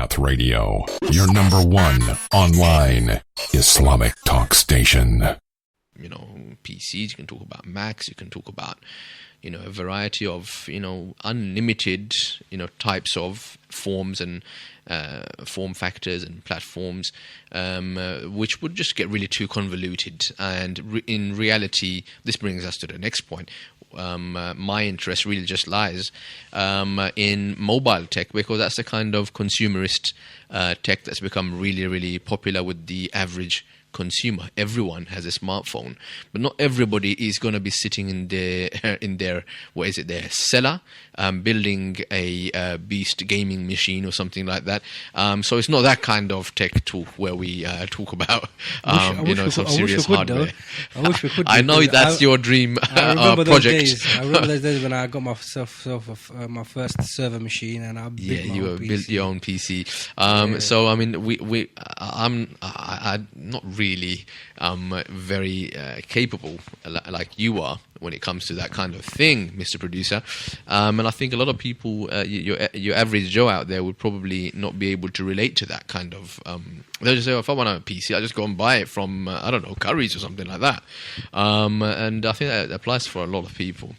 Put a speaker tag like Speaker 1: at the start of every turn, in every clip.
Speaker 1: Path Radio, your number one online Islamic talk station.
Speaker 2: PCs, you can talk about Macs, you can talk about, a variety of, unlimited, types of forms and form factors and platforms, which would just get really too convoluted. And in reality, this brings us to the next point. My interest really just lies in mobile tech, because that's the kind of consumerist tech that's become really, really popular with the average consumer. Everyone has a smartphone, but not everybody is going to be sitting in their their cellar, building a beast gaming machine or something like that. So it's not that kind of tech talk where we talk about some serious hardware.
Speaker 3: I wish we could.
Speaker 2: I know that's your dream project.
Speaker 3: I remember those days when I got myself my first server machine, and I
Speaker 2: built your own PC. So I mean, I'm not really very capable like you are when it comes to that kind of thing, Mr. Producer. And I think a lot of people, your average Joe out there, would probably not be able to relate to that kind of. They'll just say, if I want a PC, I just go and buy it from Curry's or something like that. And I think that applies for a lot of people.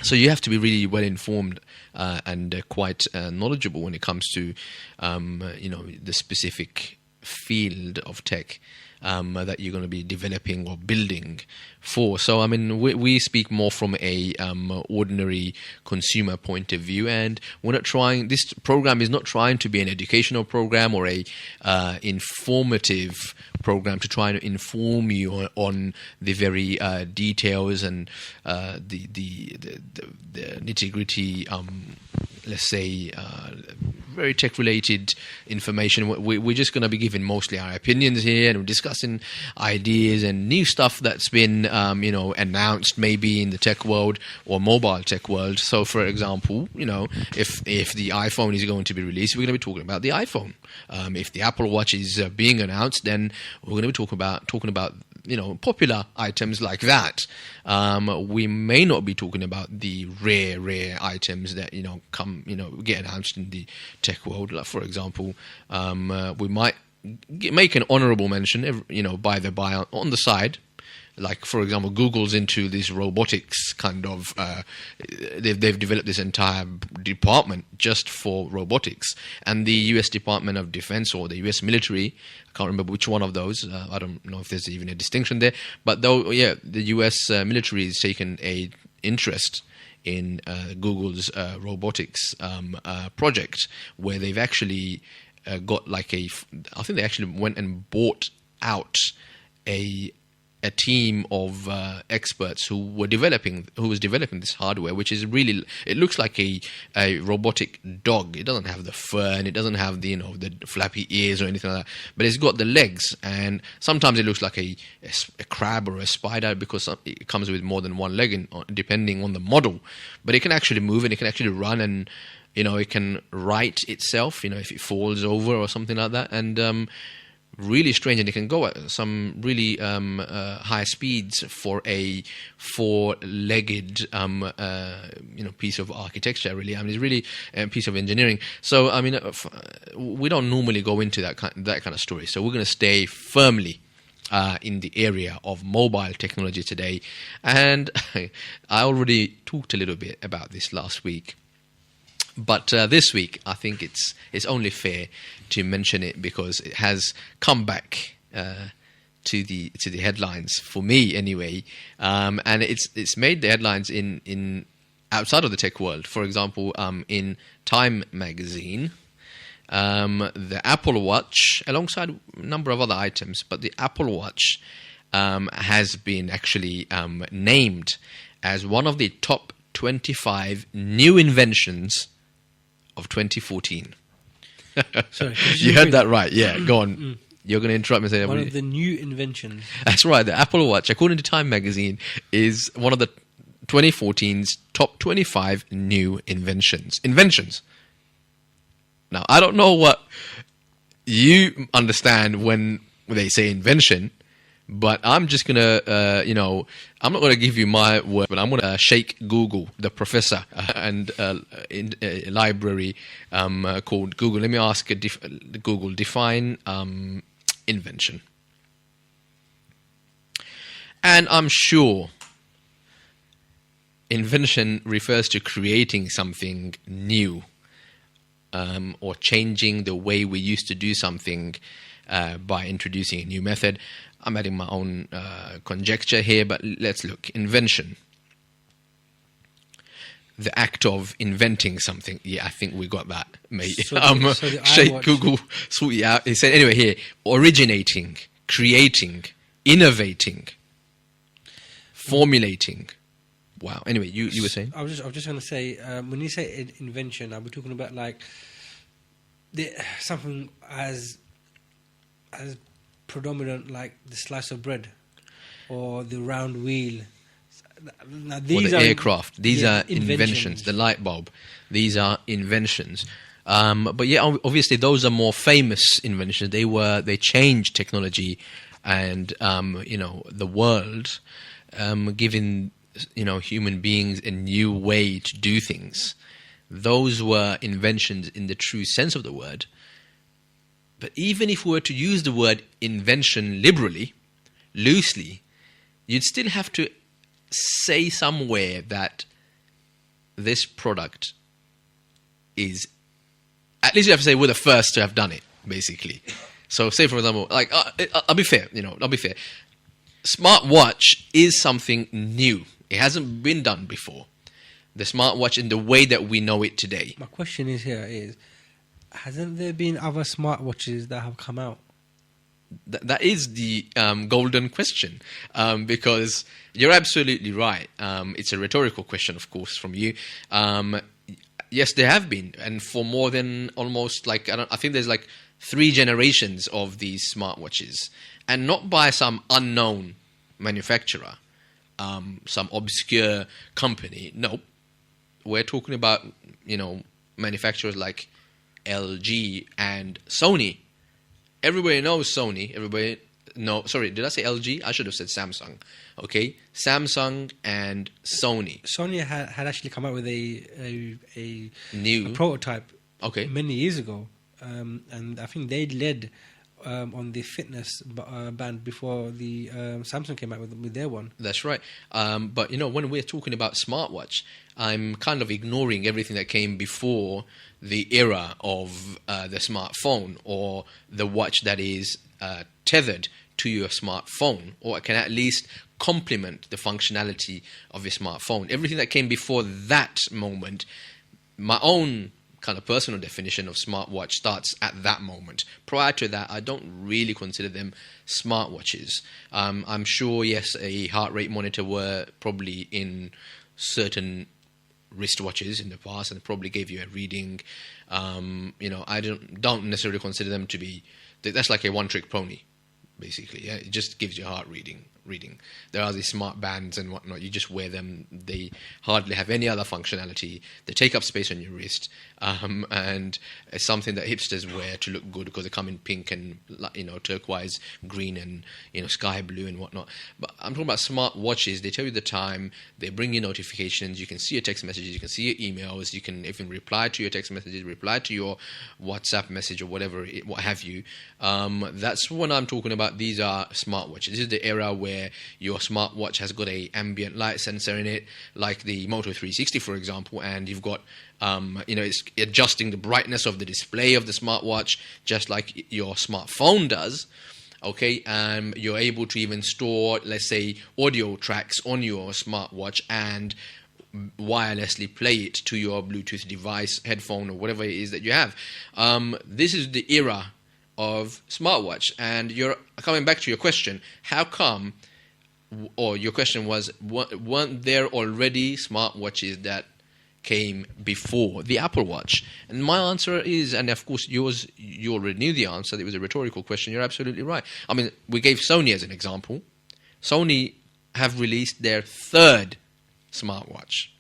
Speaker 2: So you have to be really well informed and quite knowledgeable when it comes to the specific field of tech that you're going to be developing or building for. So I mean, we speak more from a ordinary consumer point of view, and we're not trying. This program is not trying to be an educational program or a informative program to try to inform you on the very details and the nitty-gritty, let's say, very tech-related information. We're just going to be giving mostly our opinions here, and we're discussing ideas and new stuff that's been, announced maybe in the tech world or mobile tech world. So, for example, if the iPhone is going to be released, we're going to be talking about the iPhone. If the Apple Watch is being announced, then we're going to be talking about popular items like that. We may not be talking about the rare items that get announced in the tech world. Like, for example, we might make an honorable mention, by on the side. Like, for example, Google's into this robotics kind of. They've developed this entire department just for robotics, and the U.S. Department of Defense or the U.S. military. I can't remember which one of those. I don't know if there's even a distinction there. But the U.S. military has taken a interest in Google's robotics project, where they've actually got I think they actually went and bought out a team of experts who was developing this hardware, which is really, it looks like a robotic dog. It doesn't have the fur and it doesn't have the the flappy ears or anything like that, but it's got the legs, and sometimes it looks like a crab or a spider because it comes with more than one leg depending on the model. But it can actually move and it can actually run, and it can right itself if it falls over or something like that, and really strange, and it can go at some really high speeds for a four-legged piece of architecture. Really, I mean, it's really a piece of engineering. So I mean, we don't normally go into that kind of story. So we're going to stay firmly in the area of mobile technology today, and I already talked a little bit about this last week. But this week, I think it's only fair to mention it because it has come back to the headlines for me anyway, and it's made the headlines in outside of the tech world. For example, in Time magazine, the Apple Watch, alongside a number of other items, but the Apple Watch has been actually named as one of the top 25 new inventions of 2014.
Speaker 3: Sorry,
Speaker 2: you heard that right. Yeah, go on. You're going to interrupt me and say
Speaker 3: one of the new inventions.
Speaker 2: That's right. The Apple Watch, according to Time magazine, is one of the 2014's top 25 new inventions. Now, I don't know what you understand when they say invention, But I'm just gonna, I'm not gonna give you my word, but I'm gonna shake Google, the professor, and in a library called Google. Let me ask Google, define invention. And I'm sure invention refers to creating something new, or changing the way we used to do something by introducing a new method. I'm adding my own conjecture here, but let's look. Invention. The act of inventing something. Yeah, I think we got that, mate.
Speaker 3: So the
Speaker 2: Shake
Speaker 3: iWatch-
Speaker 2: Google, sort it out. He said, anyway, here, originating, creating, innovating, formulating. Wow. Anyway, you were saying?
Speaker 3: I was just going to say, when you say invention, are we talking about like something as predominant like the slice of bread or the round wheel? Now,
Speaker 2: Or
Speaker 3: these
Speaker 2: the
Speaker 3: are
Speaker 2: aircraft. These are inventions. The light bulb. These are inventions. But yeah, obviously those are more famous inventions. They changed technology and the world, giving human beings a new way to do things. Those were inventions in the true sense of the word. But even if we were to use the word invention liberally, loosely, you'd still have to say somewhere that this product is, at least you have to say we're the first to have done it, basically. So say, for example, like, I'll be fair, smartwatch is something new. It hasn't been done before. The smartwatch in the way that we know it today.
Speaker 3: My question is, hasn't there been other smartwatches that have come out?
Speaker 2: That is the golden question, because you're absolutely right. It's a rhetorical question, of course, from you. Yes, there have been, and for more than almost I think there's 3 generations of these smartwatches, and not by some unknown manufacturer, some obscure company. Nope, we're talking about manufacturers like LG and Sony. Everybody knows Sony. Sorry, did I say LG? I should have said Samsung. Okay, Samsung and Sony.
Speaker 3: Sony had actually come out with a
Speaker 2: New
Speaker 3: prototype
Speaker 2: Okay.
Speaker 3: many years ago, and I think they led on the fitness band before the Samsung came out with their one.
Speaker 2: That's right. But when we're talking about smartwatch, I'm kind of ignoring everything that came before the era of the smartphone, or the watch that is tethered to your smartphone, or can at least complement the functionality of your smartphone. Everything that came before that moment, my own kind of personal definition of smartwatch starts at that moment. Prior to that, I don't really consider them smartwatches. I'm sure, yes, a heart rate monitor were probably in certain wristwatches in the past and probably gave you a reading. I don't necessarily consider them to be, that's like a one-trick pony, basically. Yeah? It just gives you a heart reading. There are these smart bands and whatnot. You just wear them. They hardly have any other functionality. They take up space on your wrist, and it's something that hipsters wear to look good because they come in pink and turquoise, green, and sky blue and whatnot. But I'm talking about smart watches. They tell you the time. They bring you notifications. You can see your text messages. You can see your emails. You can even reply to your text messages, reply to your WhatsApp message or whatever, what have you. That's what I'm talking about. These are smartwatches. This is the era where your smartwatch has got a ambient light sensor in it, like the Moto 360, for example, and you've got, it's adjusting the brightness of the display of the smartwatch, just like your smartphone does. Okay, you're able to even store, let's say, audio tracks on your smartwatch and wirelessly play it to your Bluetooth device, headphone, or whatever it is that you have. This is the era of smartwatch, and you're coming back to your question, how come, or your question was, weren't there already smartwatches that came before the Apple Watch? And my answer is, and of course yours, you already knew the answer, it was a rhetorical question, you're absolutely right. I mean, we gave Sony as an example. Sony have released their 3rd smartwatch.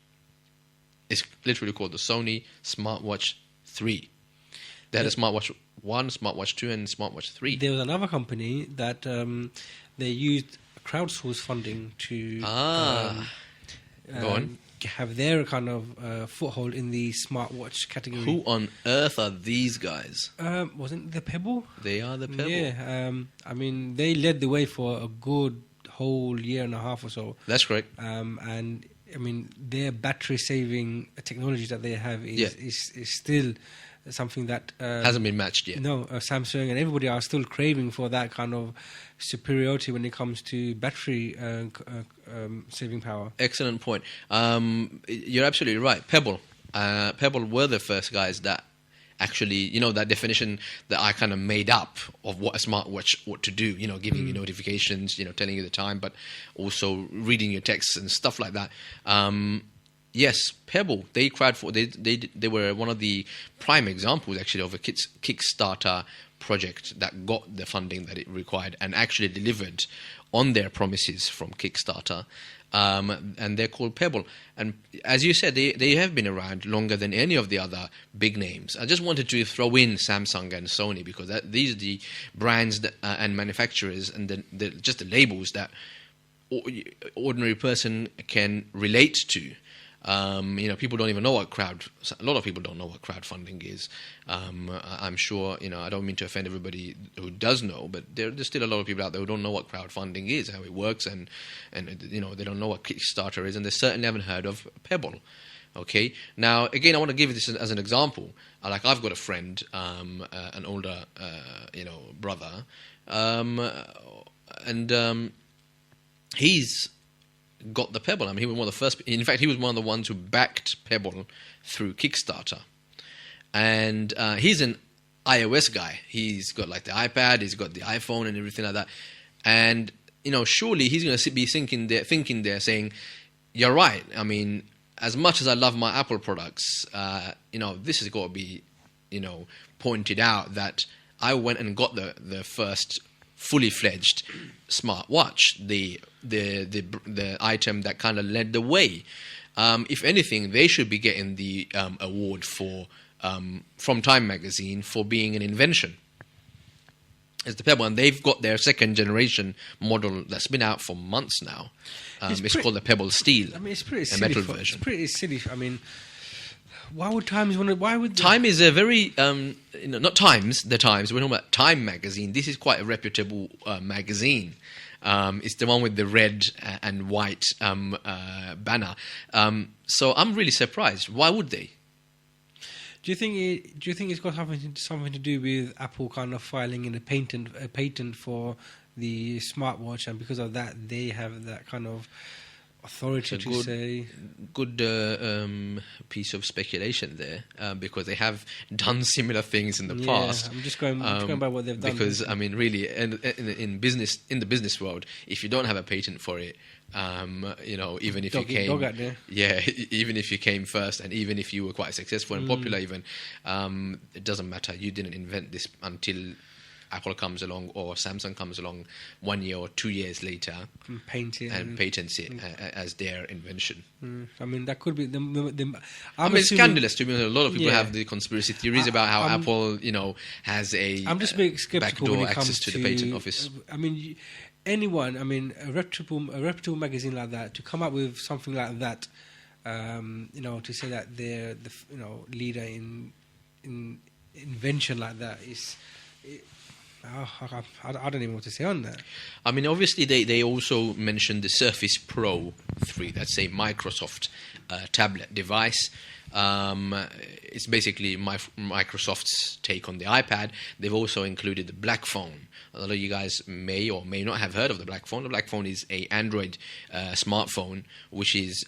Speaker 2: It's literally called the Sony Smartwatch 3. They had a smartwatch 1, smartwatch 2, and smartwatch 3.
Speaker 3: There was another company that they used crowdsource funding to
Speaker 2: Go on.
Speaker 3: have their kind of foothold in the smartwatch category.
Speaker 2: Who on earth are these guys?
Speaker 3: Wasn't the Pebble?
Speaker 2: They are the Pebble.
Speaker 3: Yeah, I mean, they led the way for a good whole year and a half or so.
Speaker 2: That's correct.
Speaker 3: And I mean, their battery saving technology that they have is still something that
Speaker 2: Hasn't been matched yet.
Speaker 3: No, Samsung and everybody are still craving for that kind of superiority when it comes to battery saving power.
Speaker 2: Excellent point. You're absolutely right. Pebble were the first guys that actually, that definition that I kind of made up of what a smartwatch ought to do, giving you notifications, telling you the time, but also reading your texts and stuff like that. Yes, Pebble, they were one of the prime examples actually of a Kickstarter project that got the funding that it required and actually delivered on their promises from Kickstarter. And they're called Pebble. And as you said, they have been around longer than any of the other big names. I just wanted to throw in Samsung and Sony because these are the brands and manufacturers and just the labels that ordinary person can relate to. People don't even know a lot of people don't know what crowdfunding is. I'm sure, I don't mean to offend everybody who does know, but there's still a lot of people out there who don't know what crowdfunding is, how it works, and they don't know what Kickstarter is, and they certainly haven't heard of Pebble. Okay. Now, again, I want to give this as an example. Like I've got a friend, an older, brother, and he's got the Pebble. I mean, he was one of the first. In fact, he was one of the ones who backed Pebble through Kickstarter. And he's an iOS guy. He's got like the iPad, he's got the iPhone, and everything like that. And surely he's going to be thinking there, saying, "You're right. I mean, as much as I love my Apple products, this has got to be, pointed out that I went and got the first fully fledged smartwatch, the item that kind of led the way. If anything, they should be getting the award from Time magazine for being an invention. It's the Pebble, and they've got their second generation model that's been out for months now. It's called the Pebble Steel.
Speaker 3: I mean, it's pretty
Speaker 2: a
Speaker 3: silly.
Speaker 2: metal version.
Speaker 3: It's pretty silly. I mean, why would Times want to? Why would
Speaker 2: Time is a very not Times, the Times. We're talking about Time magazine. This is quite a reputable magazine. It's the one with the red and white banner. So I'm really surprised. Why would they?
Speaker 3: Do you think it's got something to do with Apple kind of filing in a patent for the smartwatch, and because of that they have that kind of authority to say
Speaker 2: good piece of speculation there, because they have done similar things in the past.
Speaker 3: I'm just going by what they've done.
Speaker 2: Because I mean, really, in the business world, if you don't have a patent for it, even if even if you came first, and even if you were quite successful and popular, even it doesn't matter. You didn't invent this until Apple comes along or Samsung comes along 1 year or 2 years later
Speaker 3: and
Speaker 2: patents it as their invention.
Speaker 3: I mean, that could be
Speaker 2: it's scandalous to me. A lot of people have the conspiracy theories about how Apple, has a
Speaker 3: I'm just being skeptical when
Speaker 2: backdoor
Speaker 3: it comes
Speaker 2: access to the patent office.
Speaker 3: I mean, anyone, a reputable magazine like that to come up with something like that, to say that they're the leader in invention like that is. I don't even know what to say on that. I
Speaker 2: mean, obviously, they also mentioned the Surface Pro 3. That's a Microsoft tablet device. It's basically Microsoft's take on the iPad. They've also included the Black Phone. A lot of you guys may or may not have heard of the Black Phone. The Black Phone is a Android smartphone, which is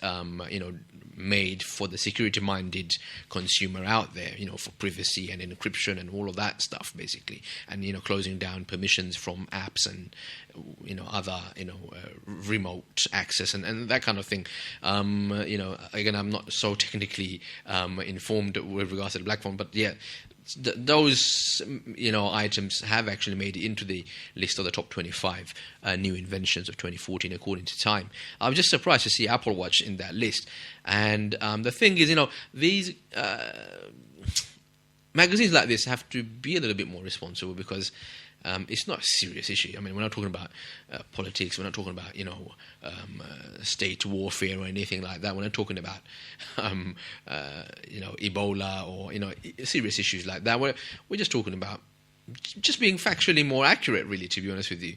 Speaker 2: made for the security-minded consumer out there, for privacy and encryption and all of that stuff, basically, and closing down permissions from apps and other remote access and that kind of thing. Again, I'm not so technically informed with regards to the Black Phone, but yeah. Those items have actually made it into the list of the top 25 new inventions of 2014 according to Time. I'm just surprised to see Apple Watch in that list. And the thing is, these magazines like this have to be a little bit more responsible because it's not a serious issue. I mean, we're not talking about politics. We're not talking about state warfare or anything like that. We're not talking about Ebola or serious issues like that. We're just talking about just being factually more accurate, really. To be honest with you,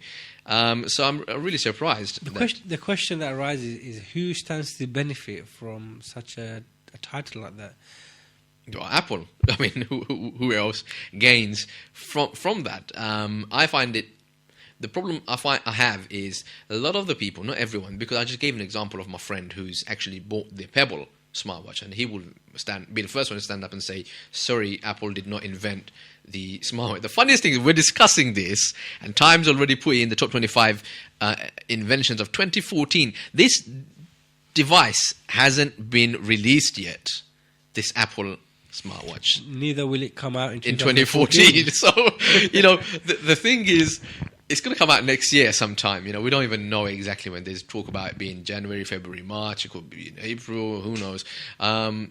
Speaker 2: so I'm really surprised.
Speaker 3: The question that arises is who stands to benefit from such a title like that?
Speaker 2: Well, Apple. I mean, who else gains from that? I find it. The problem I have is a lot of the people, not everyone, because I just gave an example of my friend who's actually bought the Pebble smartwatch, and he will be the first one to stand up and say, "Sorry, Apple did not invent the smartwatch." The funniest thing is we're discussing this, and Time's already put in the top 25 inventions of 2014. This device hasn't been released yet. This Apple smartwatch.
Speaker 3: Neither will it come out in
Speaker 2: 2014. So, the thing is, it's going to come out next year sometime. We don't even know exactly when. There's talk about it being January, February, March. It could be in April. Who knows? But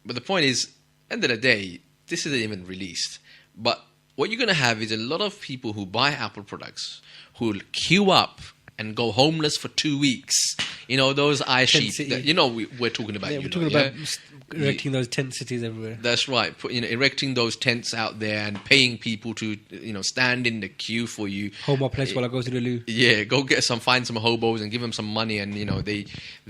Speaker 2: the point is, end of the day, this isn't even released. But what you're going to have is a lot of people who buy Apple products who will queue up and go homeless for 2 weeks. Those eye sheets that, we're talking about.
Speaker 3: Yeah, we're talking about erecting those tent cities everywhere.
Speaker 2: That's right. Erecting those tents out there and paying people to, stand in the queue for you.
Speaker 3: Hold my place while I go to the loo.
Speaker 2: Yeah, find some hobos and give them some money, and they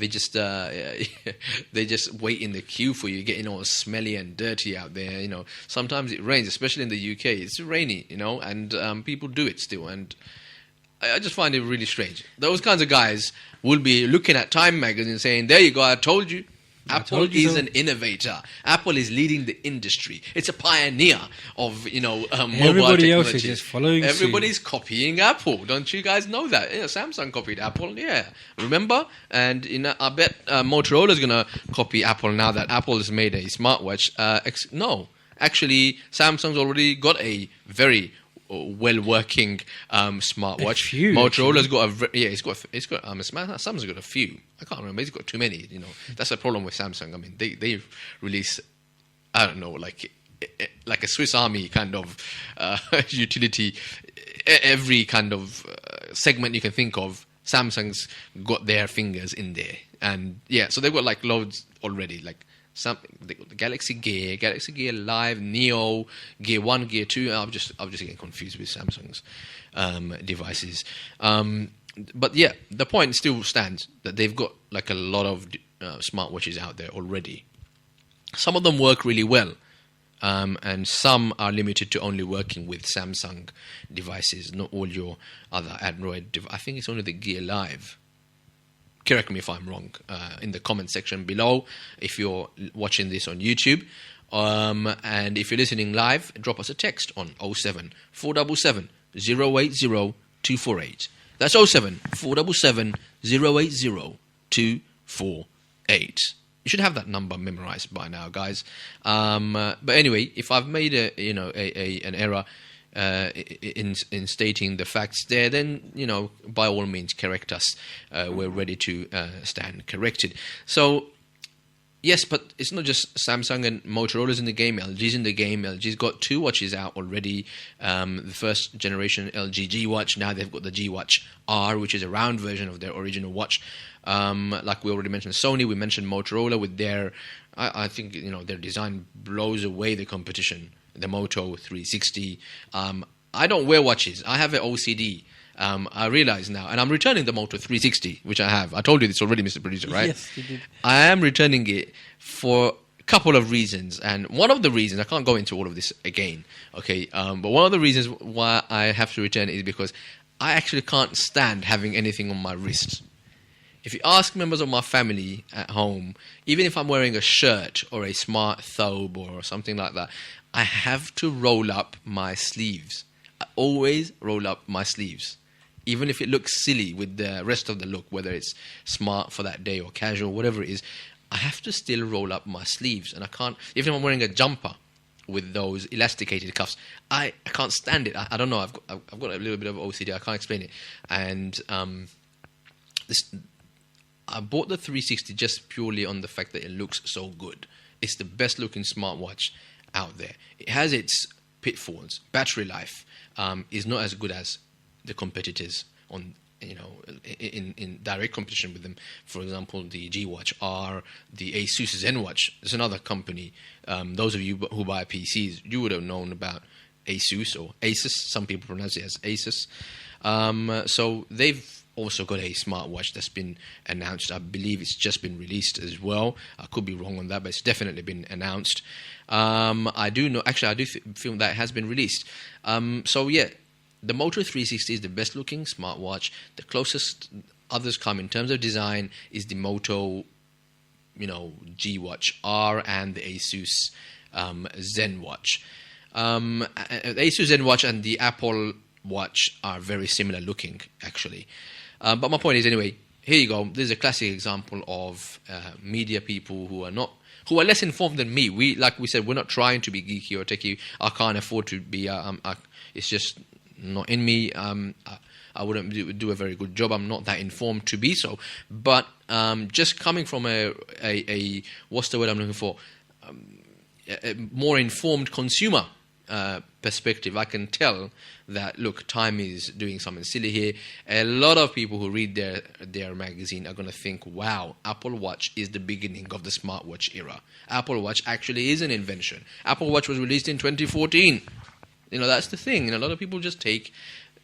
Speaker 2: just they just wait in the queue for you, getting all smelly and dirty out there. Sometimes it rains, especially in the UK. It's rainy, and people do it still, and I just find it really strange. Those kinds of guys will be looking at Time magazine saying, "There you go, I told you." Apple is an innovator. Apple is leading the industry. It's a pioneer of mobile technology.
Speaker 3: Everybody else is just following.
Speaker 2: Everybody's copying Apple. Don't you guys know that? Samsung copied Apple. Yeah, remember? And I bet Motorola's gonna copy Apple now that Apple has made a smartwatch. No, actually, Samsung's already got a very well-working smartwatch. Motorola's got Samsung's got a few. I can't remember. He's got too many. That's the problem with Samsung. I mean, they release, I don't know, like a Swiss Army kind of utility. Every kind of segment you can think of, Samsung's got their fingers in there, and so they've got like loads already, like. They got the Galaxy Gear Live, Neo, Gear 1, Gear 2. I'm just getting confused with Samsung's devices. But yeah, the point still stands that they've got like a lot of smartwatches out there already. Some of them work really well, and some are limited to only working with Samsung devices, not all your other Android I think it's only the Gear Live. Correct me if I'm wrong in the comment section below if you're watching this on YouTube. And if you're listening live, drop us a text on 07 477 080 248. That's 07 477 080 248. You should have that number memorized by now, guys. But anyway, if I've made an error in stating the facts there, then by all means correct us. We're ready to stand corrected. So yes, but it's not just Samsung and Motorola's in the game. LG's in the game. LG's got 2 watches out already. The first generation LG G Watch. Now they've got the G Watch R, which is a round version of their original watch. Like we already mentioned Sony, we mentioned Motorola with their, I think their design blows away the competition. The Moto 360. I don't wear watches. I have an OCD. I realize now, and I'm returning the Moto 360, which I have. I told you this already, Mr. Producer, right?
Speaker 3: Yes, you did.
Speaker 2: I am returning it for a couple of reasons, and one of the reasons, I can't go into all of this again, okay? But one of the reasons why I have to return it is because I actually can't stand having anything on my wrist. If you ask members of my family at home, even if I'm wearing a shirt or a smart thobe or something like that, I have to roll up my sleeves. I always roll up my sleeves. Even if it looks silly with the rest of the look, whether it's smart for that day or casual, whatever it is, I have to still roll up my sleeves. And I can't, even if I'm wearing a jumper with those elasticated cuffs, I can't stand it. I don't know, I've got a little bit of OCD, I can't explain it. And I bought the 360 just purely on the fact that it looks so good. It's the best looking smartwatch. out there. It has its pitfalls. Battery life is not as good as the competitors on, in direct competition with them. For example, the G Watch R, the Asus Zen Watch. There's another company. Those of you who buy PCs, you would have known about Asus or Asus. Some people pronounce it as Asus. So they've also got a smartwatch that's been announced. I believe it's just been released as well. I could be wrong on that, but it's definitely been announced. I do know, actually, I do feel that it has been released. So yeah, the Moto 360 is the best looking smartwatch. The closest others come in terms of design is the Moto, G Watch R and the Asus Zen Watch. The Asus Zen Watch and the Apple Watch are very similar looking, actually. But my point is, anyway, here you go. This is a classic example of media people who are less informed than me. Like we said, we're not trying to be geeky or techie. I can't afford to be. It's just not in me. I wouldn't do a very good job. I'm not that informed to be so. But just coming from a what's the word I'm looking for? A more informed consumer perspective, I can tell that, look, Time is doing something silly here. A lot of people who read their magazine are going to think, wow, Apple Watch is the beginning of the smartwatch era. Apple Watch actually is an invention. Apple Watch was released in 2014. That's the thing. A lot of people just take,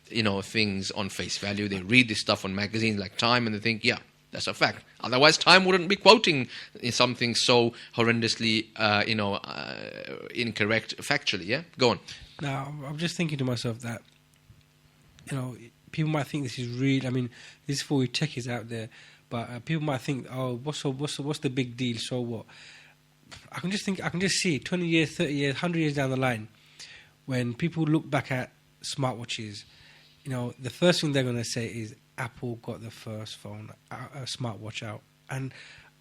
Speaker 2: things on face value. They read this stuff on magazines like Time and they think, yeah, that's a fact. Otherwise, Time wouldn't be quoting something so horrendously, incorrect factually. Yeah, go on.
Speaker 3: Now, I'm just thinking to myself that, people might think this is real. I mean, this is for you techies out there, but people might think, oh, what's the big deal? So what? I can just see 20 years, 30 years, 100 years down the line, when people look back at smartwatches, the first thing they're going to say is Apple got the first smartwatch out. And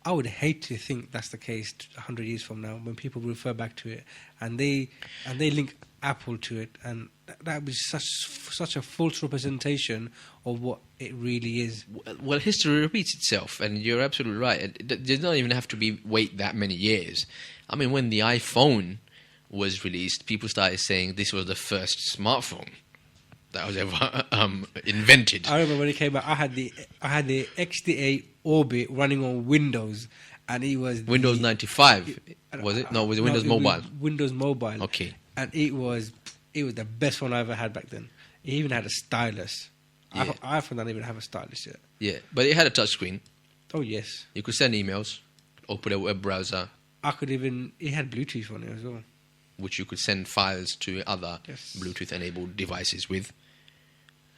Speaker 3: I would hate to think that's the case 100 years from now, when people refer back to it and they link Apple to it, and that would be such a false representation of what it really is.
Speaker 2: Well, history repeats itself, and you're absolutely right. It does not even have to wait that many years. I mean, when the iPhone was released, people started saying this was the first smartphone that was ever invented.
Speaker 3: I remember when it came out, I had the XD8 Orbit running on Windows, and it was
Speaker 2: Windows 95. Was it? No, it was Windows Mobile.
Speaker 3: Windows Mobile.
Speaker 2: Okay.
Speaker 3: And it was the best one I ever had back then. It even had a stylus.
Speaker 2: Yeah.
Speaker 3: iPhone don't even have a stylus yet.
Speaker 2: Yeah, but it had a touchscreen.
Speaker 3: Oh yes.
Speaker 2: You could send emails, open a web browser.
Speaker 3: It had Bluetooth on it as well,
Speaker 2: which you could send files to other
Speaker 3: Yes.
Speaker 2: Bluetooth-enabled devices with.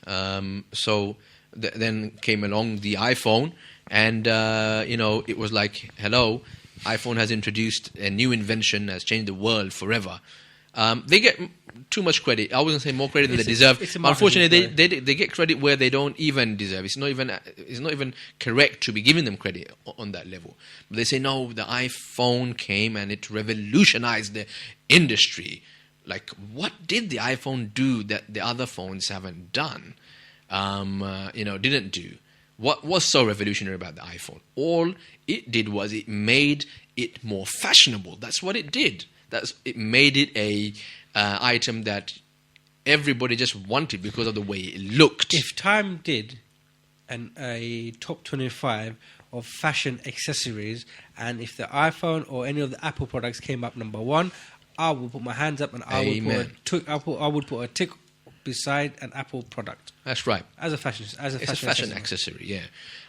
Speaker 2: So then came along the iPhone, and it was like, hello, iPhone has introduced a new invention, has changed the world forever. They get too much credit. I wouldn't say more credit than they deserve. Unfortunately, they get credit where they don't even deserve. It's not even correct to be giving them credit on that level. But they say, no, the iPhone came and it revolutionized the industry. Like, what did the iPhone do that the other phones haven't done? Didn't do. What was so revolutionary about the iPhone? All it did was it made it more fashionable. That's what it did. It made it a item that everybody just wanted because of the way it looked.
Speaker 3: If Time did a top 25 of fashion accessories, and if the iPhone or any of the Apple products came up number one, I would put my hands up and I would put a tick beside an Apple product.
Speaker 2: That's right.
Speaker 3: As a fashion
Speaker 2: accessory, yeah.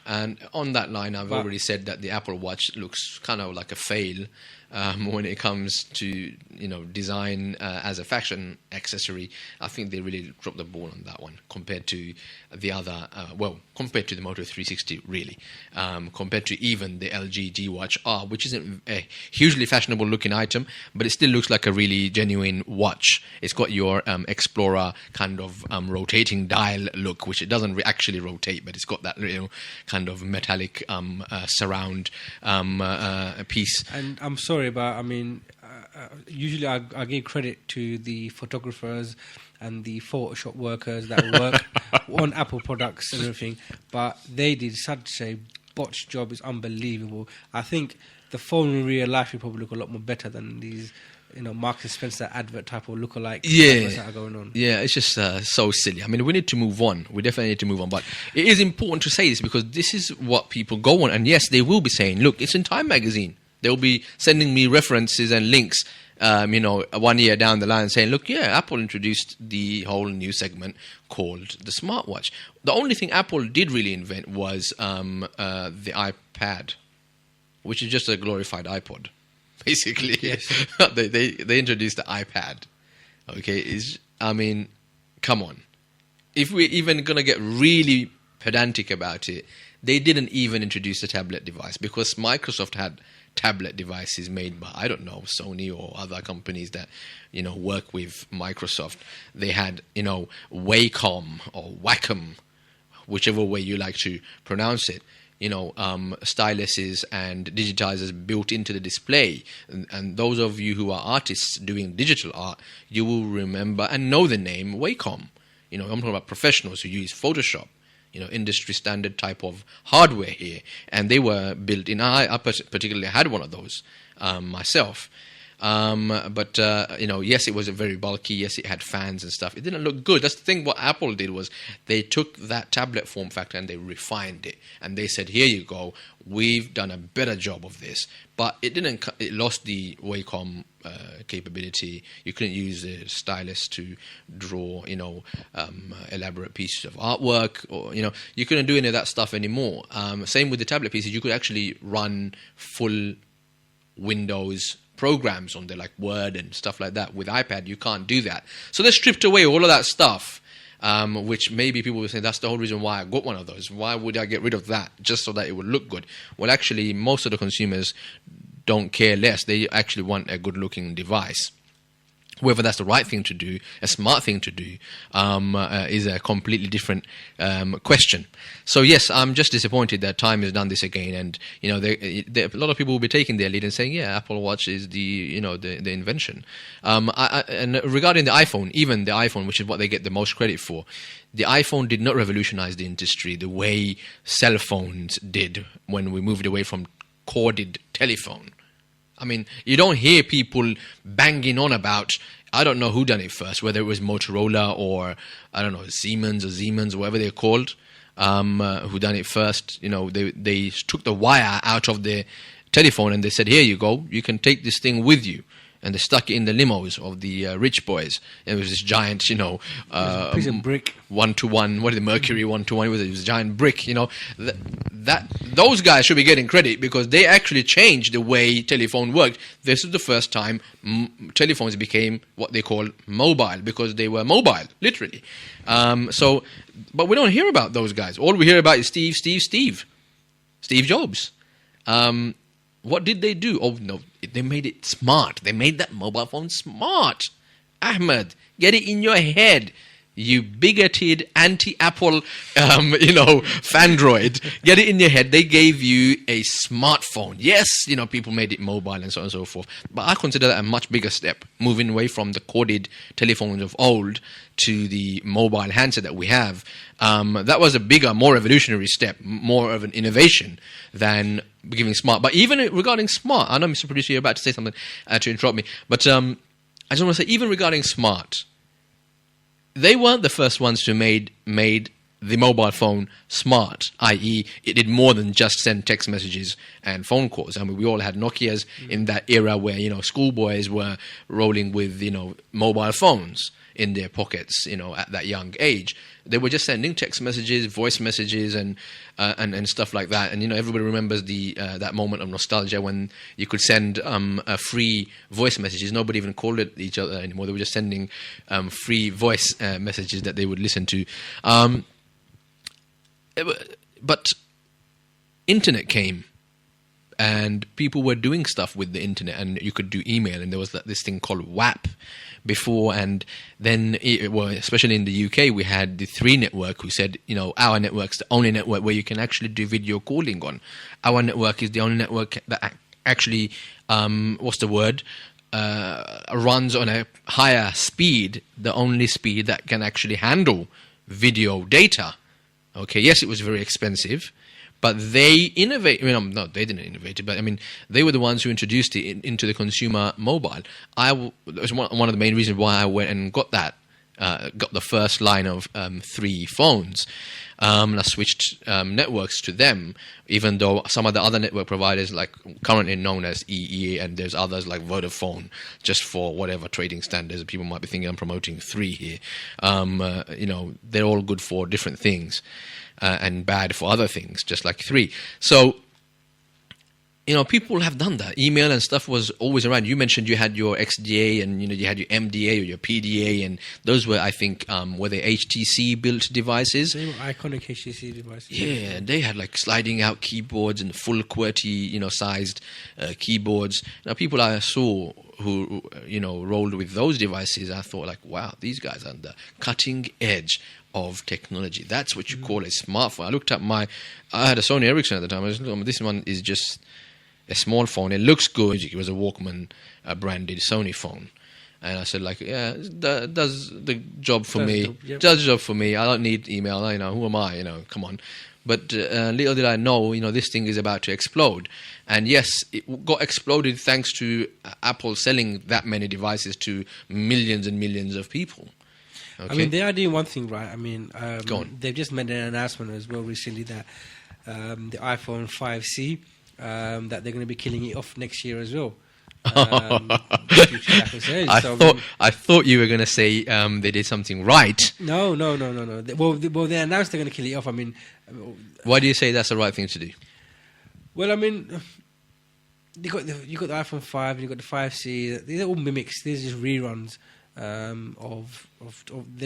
Speaker 2: And on that line, I've already said that the Apple Watch looks kind of like a fail when it comes to design as a fashion accessory. I think they really dropped the ball on that one compared to the other. Compared to the Moto 360, really. Compared to even the LG G Watch R, which isn't a hugely fashionable looking item, but it still looks like a really genuine watch. It's got your Explorer kind of rotating dial look, which it doesn't actually rotate, but it's got that kind of metallic surround piece.
Speaker 3: And I'm sorry, but I mean, usually I give credit to the photographers and the Photoshop workers that work on Apple products and everything, but they did such a botched job. It's unbelievable. I think the phone in real life will probably look a lot more better than these Marks and Spencer advert type of lookalike
Speaker 2: Yeah.
Speaker 3: adverts that are going on.
Speaker 2: Yeah, it's just so silly. I mean, we need to move on. We definitely need to move on. But it is important to say this because this is what people go on. And yes, they will be saying, look, it's in Time magazine. They'll be sending me references and links, 1 year down the line saying, look, yeah, Apple introduced the whole new segment called the smartwatch. The only thing Apple did really invent was the iPad, which is just a glorified iPod. Basically,
Speaker 3: Yes.
Speaker 2: they introduced the iPad. Okay, come on. If we're even gonna get really pedantic about it, they didn't even introduce the tablet device because Microsoft had tablet devices made by, I don't know, Sony or other companies that work with Microsoft. They had Wacom or Wacom, whichever way you like to pronounce it. Styluses and digitizers built into the display. And those of you who are artists doing digital art, you will remember and know the name Wacom. I'm talking about professionals who use Photoshop, industry standard type of hardware here. And they were built in. I particularly had one of those myself. But yes, it was very bulky. Yes, it had fans and stuff. It didn't look good. That's the thing. What Apple did was they took that tablet form factor and they refined it. And they said, here you go. We've done a better job of this. But it didn't. It lost the Wacom capability. You couldn't use the stylus to draw, elaborate pieces of artwork, or you couldn't do any of that stuff anymore. Same with the tablet pieces. You could actually run full Windows programs on there, like Word and stuff like that. With iPad, you can't do that. So they stripped away all of that stuff, which maybe people will say that's the whole reason why I got one of those. Why would I get rid of that just so that it would look good? Well, actually, most of the consumers don't care less. They actually want a good-looking device. Whether that's the right thing to do, a smart thing to do, is a completely different question. So yes, I'm just disappointed that Time has done this again, and a lot of people will be taking their lead and saying, "Yeah, Apple Watch is the invention." And regarding the iPhone, even the iPhone, which is what they get the most credit for, the iPhone did not revolutionize the industry the way cell phones did when we moved away from corded telephone. I mean, you don't hear people banging on about, I don't know who done it first, whether it was Motorola or, I don't know, Siemens or whatever they're called, who done it first. They took the wire out of the telephone and they said, here you go, you can take this thing with you. And they stuck it in the limos of the rich boys. And it was this giant,
Speaker 3: piece of brick.
Speaker 2: 1-to-1, what is it, Mercury 1-to-1, it was a giant brick, those guys should be getting credit because they actually changed the way telephone worked. This is the first time telephones became what they call mobile because they were mobile, literally. But we don't hear about those guys. All we hear about is Steve Jobs. What did they do? Oh, no, they made it smart. They made that mobile phone smart. Ahmed, get it in your head. You bigoted anti-Apple, fandroid. Get it in your head. They gave you a smartphone. Yes, people made it mobile and so on and so forth. But I consider that a much bigger step, moving away from the corded telephones of old to the mobile handset that we have. That was a bigger, more revolutionary step, more of an innovation than giving smart. But even regarding smart, I know, Mr. Producer, you're about to say something to interrupt me. But I just want to say, even regarding smart, they weren't the first ones who made the mobile phone smart, i.e. it did more than just send text messages and phone calls. I mean, we all had Nokias in that era where, schoolboys were rolling with, mobile phones in their pockets, at that young age. They were just sending text messages, voice messages, and stuff like that. And everybody remembers that moment of nostalgia when you could send free voice messages. Nobody even called it each other anymore. They were just sending free voice messages that they would listen to. But internet came. And people were doing stuff with the internet, and you could do email, and there was this thing called WAP before, and then, especially in the UK, we had the 3 network who said, our network's the only network where you can actually do video calling on. Our network is the only network that actually, runs on a higher speed, the only speed that can actually handle video data. Okay, yes, it was very expensive, But they innovate. I mean, no, they didn't innovate it, but I mean, they were the ones who introduced it into the consumer mobile. That was one of the main reasons why I went and got that. Got the first line of 3 phones. And I switched networks to them, even though some of the other network providers, like currently known as EE, and there's others like Vodafone, just for whatever trading standards. People might be thinking I'm promoting 3 here. They're all good for different things and bad for other things, just like 3. So, people have done that. Email and stuff was always around. You mentioned you had your XDA and, you had your MDA or your PDA, and those were, I think, were they HTC-built devices?
Speaker 3: They were iconic HTC devices.
Speaker 2: Yeah, they had like sliding out keyboards and full QWERTY, sized keyboards. Now, people I saw who, rolled with those devices, I thought like, wow, these guys are on the cutting edge of technology. That's what you call a smartphone. I looked at I had a Sony Ericsson at the time. This one is just a small phone. It looks good. It was a Walkman branded Sony phone. And I said, like, yeah, that does the job for me. Does the job for me. I don't need email. Who am I? Come on. But little did I know, this thing is about to explode. And yes, it got exploded thanks to Apple selling that many devices to millions and millions of people. Okay.
Speaker 3: I mean, they are doing one thing right. I mean,
Speaker 2: Go on.
Speaker 3: They've just made an announcement as well recently that the iPhone 5C, that they're going to be killing it off next year as well.
Speaker 2: I thought you were going to say they did something right.
Speaker 3: No. Well, they announced they're going to kill it off. I mean,
Speaker 2: why do you say that's the right thing to do?
Speaker 3: Well, I mean, you got the iPhone 5 and you got the 5C. These are all mimics. These are just reruns. They're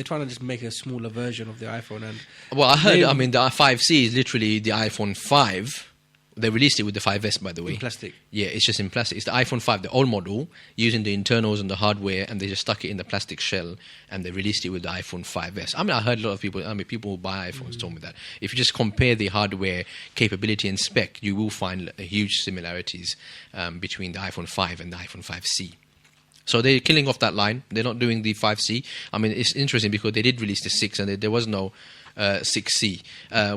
Speaker 3: trying to just make a smaller version of the iPhone. And
Speaker 2: well, I heard. I mean, the 5C is literally the iPhone 5. They released it with the 5S, by the way.
Speaker 3: In plastic.
Speaker 2: Yeah, it's just in plastic. It's the iPhone 5, the old model, using the internals and the hardware, and they just stuck it in the plastic shell, and they released it with the iPhone 5S. I mean, I heard a lot of people. People who buy iPhones told me that if you just compare the hardware capability and spec, you will find huge similarities between the iPhone 5 and the iPhone 5C. So they're killing off that line. They're not doing the 5C. I mean, it's interesting because they did release the 6 and there was no 6C.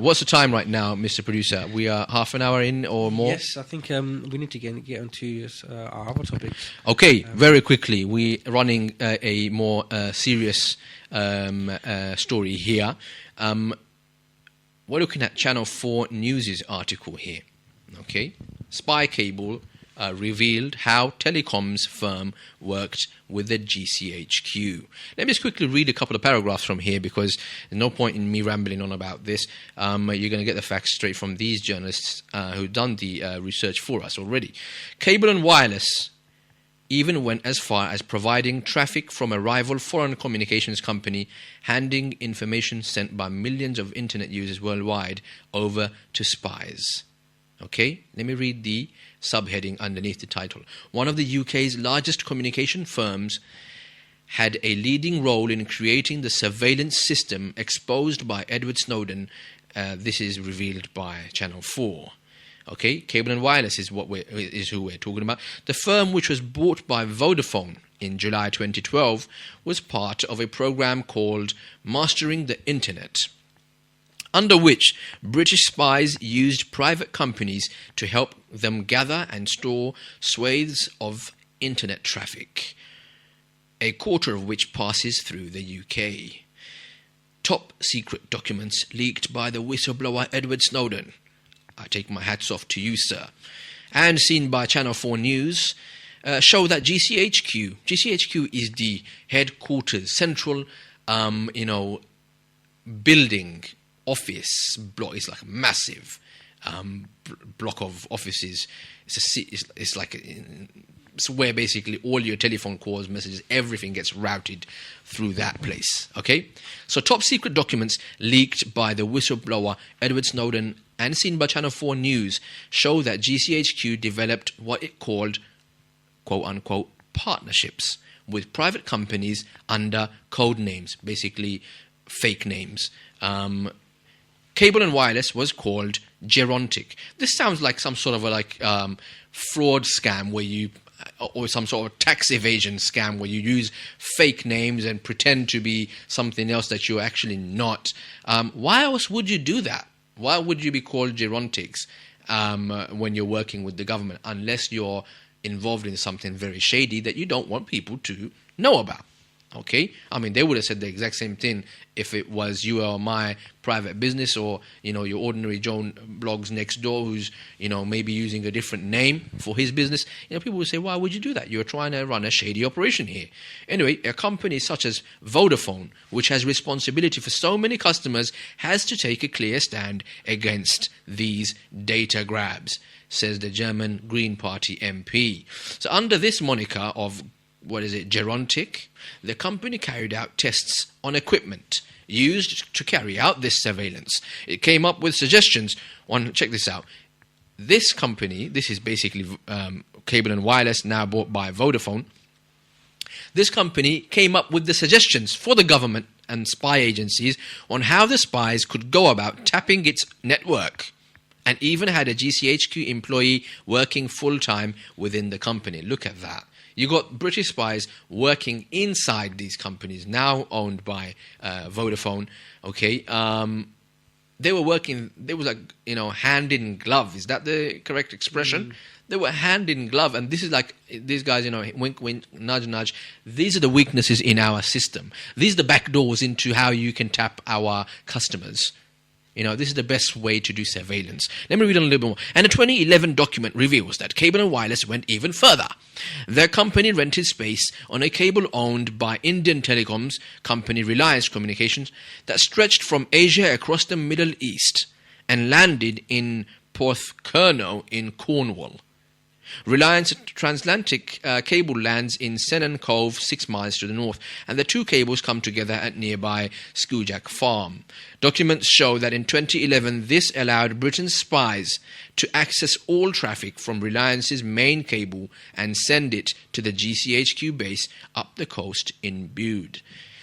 Speaker 2: What's the time right now, Mr. Producer? We are half an hour in or more?
Speaker 3: Yes, I think we need to get onto our other topics.
Speaker 2: Okay, very quickly. We're running a more serious story here. We're looking at Channel 4 News' article here. Okay, spy cable revealed how telecoms firm worked with the GCHQ. Let me just quickly read a couple of paragraphs from here because there's no point in me rambling on about this. You're going to get the facts straight from these journalists who've done the research for us already. Cable and wireless even went as far as providing traffic from a rival foreign communications company, handing information sent by millions of internet users worldwide over to spies. Okay, let me read the subheading underneath the title. One of the UK's largest communication firms had a leading role in creating the surveillance system exposed by Edward Snowden. This is revealed by Channel 4. Okay, Cable and Wireless is who we're talking about. The firm, which was bought by Vodafone in July 2012, was part of a program called Mastering the Internet, under which British spies used private companies to help them gather and store swathes of internet traffic, a quarter of which passes through the UK. Top secret documents leaked by the whistleblower Edward Snowden. I take my hats off to you, sir. And seen by Channel 4 News, show that GCHQ is the headquarters, central, building, office block. It's like a massive block of offices. It's where basically all your telephone calls, messages, everything gets routed through that place. Okay? So top secret documents leaked by the whistleblower Edward Snowden and seen by Channel 4 News show that GCHQ developed what it called, quote-unquote, partnerships with private companies under code names, basically fake names. Cable and Wireless was called Gerontic. This sounds like some sort of a fraud scam or some sort of tax evasion scam where you use fake names and pretend to be something else that you're actually not. Why else would you do that? Why would you be called gerontics when you're working with the government, unless you're involved in something very shady that you don't want people to know about? Okay, I mean, they would have said the exact same thing if it was you or my private business, or your ordinary Joan blogs next door who's maybe using a different name for his business. People would say, why would you do that? You're trying to run a shady operation here. Anyway, a company such as Vodafone, which has responsibility for so many customers, has to take a clear stand against these data grabs, says the German Green Party MP. So under this moniker of gerontic, the company carried out tests on equipment used to carry out this surveillance. It came up with suggestions on, check this out, this company, this is basically Cable and Wireless, now bought by Vodafone. This company came up with the suggestions for the government and spy agencies on how the spies could go about tapping its network, and even had a GCHQ employee working full-time within the company. Look at that. You got British spies working inside these companies, now owned by Vodafone. Okay, they were working. They was like hand in glove. Is that the correct expression? They were hand in glove, and this is like these guys. Wink, wink, nudge, nudge. These are the weaknesses in our system. These are the back doors into how you can tap our customers. This is the best way to do surveillance. Let me read on a little bit more. And a 2011 document reveals that Cable and Wireless went even further. Their company rented space on a cable owned by Indian telecoms company Reliance Communications that stretched from Asia across the Middle East and landed in Porthcurno in Cornwall. Reliance Transatlantic cable lands in Senan Cove, 6 miles to the north, and the two cables come together at nearby Skujak Farm. Documents show that in 2011, this allowed Britain's spies to access all traffic from Reliance's main cable and send it to the GCHQ base up the coast in Bude.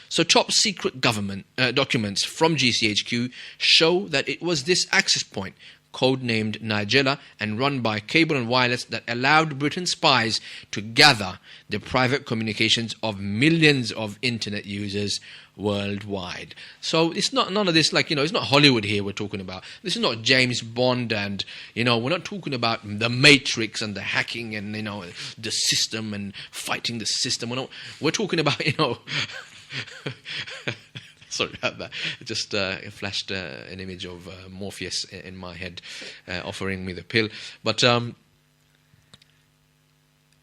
Speaker 2: So top secret government documents from GCHQ show that it was this access point, codenamed Nigella and run by Cable and Wireless, that allowed Britain's spies to gather the private communications of millions of internet users worldwide. So it's not none of this, it's not Hollywood here we're talking about. This is not James Bond, and we're not talking about the Matrix and the hacking and the system and fighting the system. We're talking about sorry about that. It just flashed an image of Morpheus in my head offering me the pill. But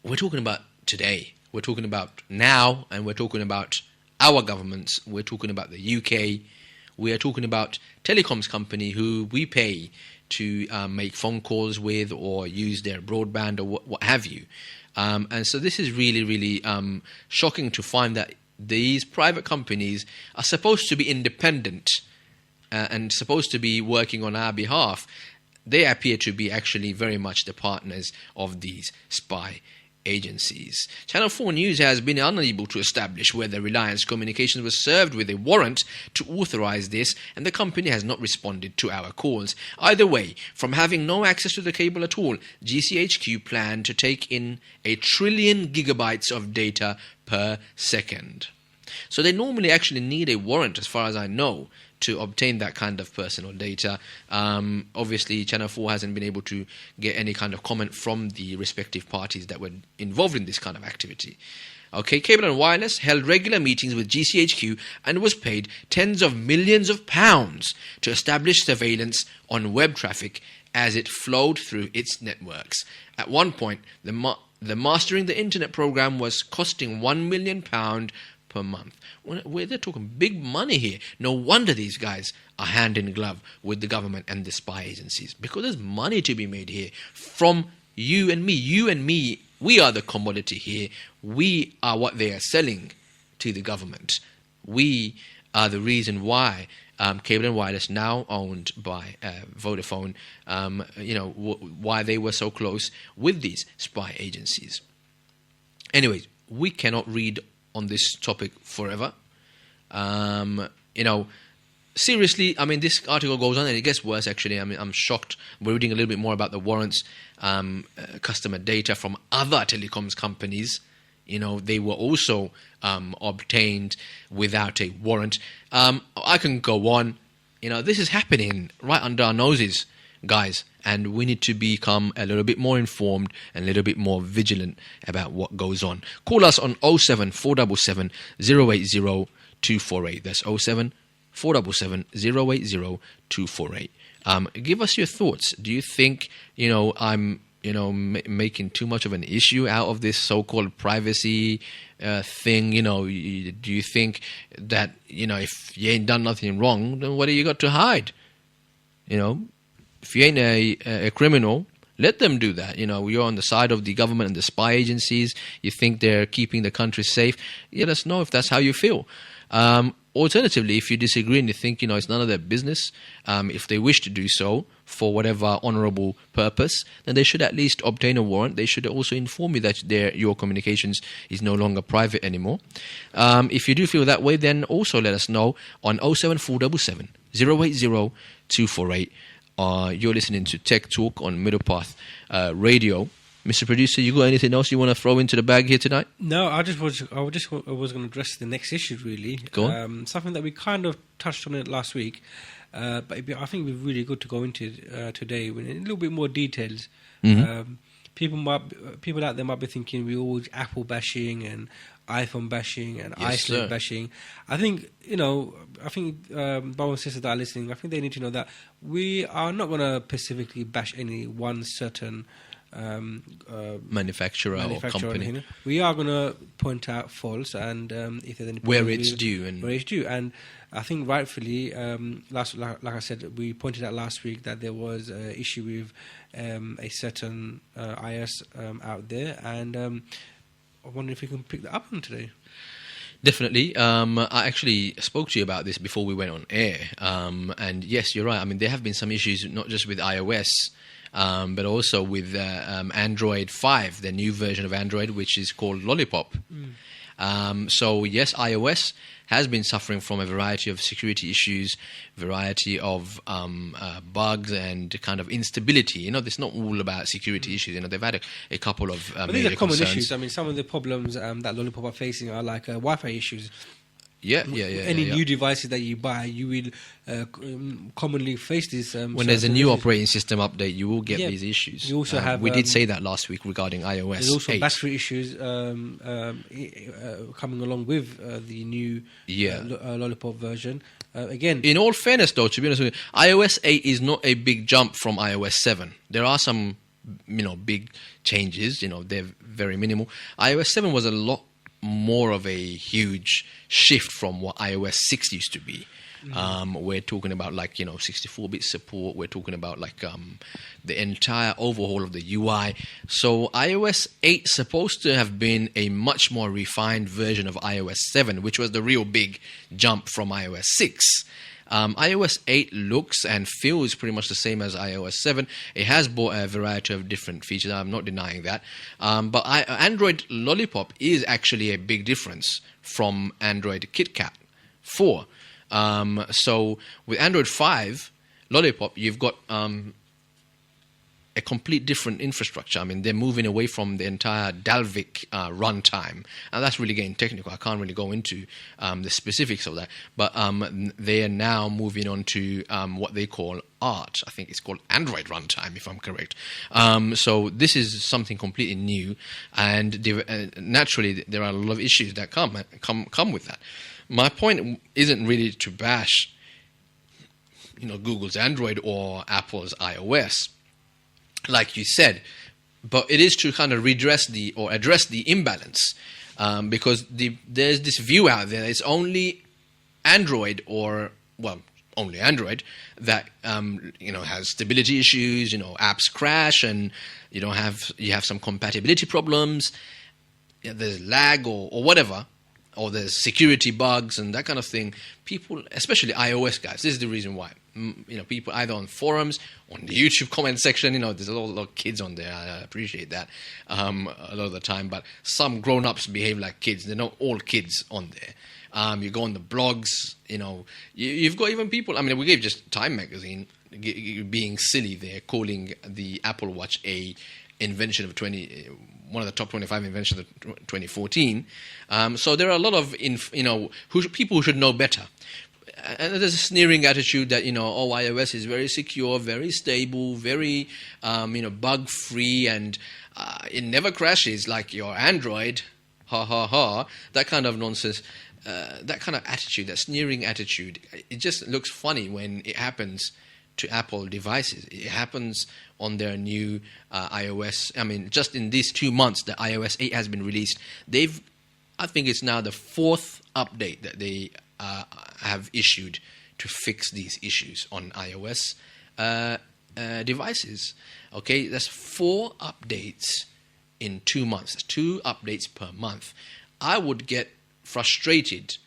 Speaker 2: we're talking about today. We're talking about now, and we're talking about our governments. We're talking about the UK. We are talking about telecoms company who we pay to make phone calls with or use their broadband or what have you. And so this is really, really shocking to find that these private companies are supposed to be independent and supposed to be working on our behalf. They appear to be actually very much the partners of these spy agencies. Channel 4 News has been unable to establish whether Reliance Communications was served with a warrant to authorize this, and the company has not responded to our calls. Either way, from having no access to the cable at all, GCHQ planned to take in 1 trillion gigabytes of data per second. So they normally actually need a warrant, as far as I know, to obtain that kind of personal data. Obviously, Channel 4 hasn't been able to get any kind of comment from the respective parties that were involved in this kind of activity. Okay, Cable and Wireless held regular meetings with GCHQ and was paid tens of millions of pounds to establish surveillance on web traffic as it flowed through its networks. At one point, the Mastering the Internet program was costing £1 million per month. They're talking big money here. No wonder these guys are hand in glove with the government and the spy agencies, because there's money to be made here from you and me. You and me, we are the commodity here. We are what they are selling to the government. We are the reason why Cable and Wireless, now owned by Vodafone, why they were so close with these spy agencies. Anyways, we cannot read on this topic forever. Seriously, I mean, this article goes on and it gets worse, actually. I mean, I'm shocked. We're reading a little bit more about the warrants, customer data from other telecoms companies. They were also obtained without a warrant. I can go on. This is happening right under our noses, guys, and we need to become a little bit more informed and a little bit more vigilant about what goes on. Call us on 07 477 080 248. That's 07 477 080 248. Give us your thoughts. Do you think, I'm, making too much of an issue out of this so-called privacy thing? Do you think that, if you ain't done nothing wrong, then what do you got to hide? If you ain't a criminal, let them do that. You're on the side of the government and the spy agencies. You think they're keeping the country safe. Let us know if that's how you feel. Alternatively, if you disagree and you think, it's none of their business, if they wish to do so for whatever honorable purpose, then they should at least obtain a warrant. They should also inform you that your communications is no longer private anymore. If you do feel that way, then also let us know on 07477 080 248. You're listening to Tech Talk on Middle Path Radio. Mr. Producer, you got anything else you want to throw into the bag here tonight?
Speaker 3: No, I was going to address the next issue, really.
Speaker 2: Go on.
Speaker 3: Something that we kind of touched on it last week, but I think it'd be really good to go into today in a little bit more details.
Speaker 2: Mm-hmm.
Speaker 3: People out there might be thinking we're all Apple bashing and iPhone bashing and iSlip bashing. I think brothers and sisters that are listening, I think they need to know that we are not going to specifically bash any one certain
Speaker 2: manufacturer or company.
Speaker 3: We are going to point out faults and if there's any
Speaker 2: where it's due,
Speaker 3: and I think rightfully, like I said, we pointed out last week that there was an issue with a certain iOS out there, and I wonder if we can pick that up on today.
Speaker 2: Definitely. I actually spoke to you about this before we went on air, and yes, you're right. I mean, there have been some issues, not just with iOS, but also with Android 5, the new version of Android, which is called Lollipop. So yes, iOS has been suffering from a variety of security issues, variety of bugs and kind of instability. It's not all about security issues. They've had a couple of
Speaker 3: but
Speaker 2: major
Speaker 3: these are common
Speaker 2: concerns.
Speaker 3: issues. I mean, some of the problems that Lollipop are facing are like Wi-Fi issues. Any new devices that you buy, you will commonly face this.
Speaker 2: When there's a new operating system update, you will get these issues.
Speaker 3: You also have.
Speaker 2: We did say that last week regarding iOS.
Speaker 3: There's also
Speaker 2: 8.
Speaker 3: battery issues coming along with the new Lollipop version. Again,
Speaker 2: in all fairness, though, to be honest with you, iOS 8 is not a big jump from iOS 7. There are some, big changes. They're very minimal. iOS 7 was a lot more of a huge shift from what iOS 6 used to be. We're talking about 64-bit support. We're talking about the entire overhaul of the UI. So iOS 8 is supposed to have been a much more refined version of iOS 7, which was the real big jump from iOS 6. iOS 8 looks and feels pretty much the same as iOS 7. It has brought a variety of different features. I'm not denying that. But Android Lollipop is actually a big difference from Android KitKat 4. So with Android 5 Lollipop, you've got a complete different infrastructure. I mean, they're moving away from the entire Dalvik runtime, and that's really getting technical. I can't really go into the specifics of that, but they are now moving on to what they call ART. I think it's called Android runtime, if I'm correct. So this is something completely new, and naturally there are a lot of issues that come with that. My point isn't really to bash, Google's Android or Apple's iOS, like you said, but it is to kind of address the imbalance, because there's this view out there. It's only Android only Android that has stability issues. Apps crash, and you have some compatibility problems. There's lag or whatever, or there's security bugs and that kind of thing. People, especially iOS guys, this is the reason why. People either on forums, on the YouTube comment section, there's a lot of kids on there. I appreciate that a lot of the time, but some grown-ups behave like kids. They're not all kids on there. You go on the blogs, you've got even people. I mean, we gave just Time magazine being silly there, calling the Apple Watch a invention of one of the top 25 inventions of 2014. So there are a lot of people who should know better. and there's a sneering attitude that, oh, iOS is very secure, very stable, very, bug free, and it never crashes like your Android. Ha ha ha. That kind of nonsense. That kind of attitude, that sneering attitude, it just looks funny when it happens to Apple devices. It happens on their new iOS. I mean, just in these 2 months that iOS 8 has been released, I think it's now the 4th update that they have issued to fix these issues on iOS devices. Okay, that's 4 updates in 2 months. That's 2 updates per month. I would get frustrated,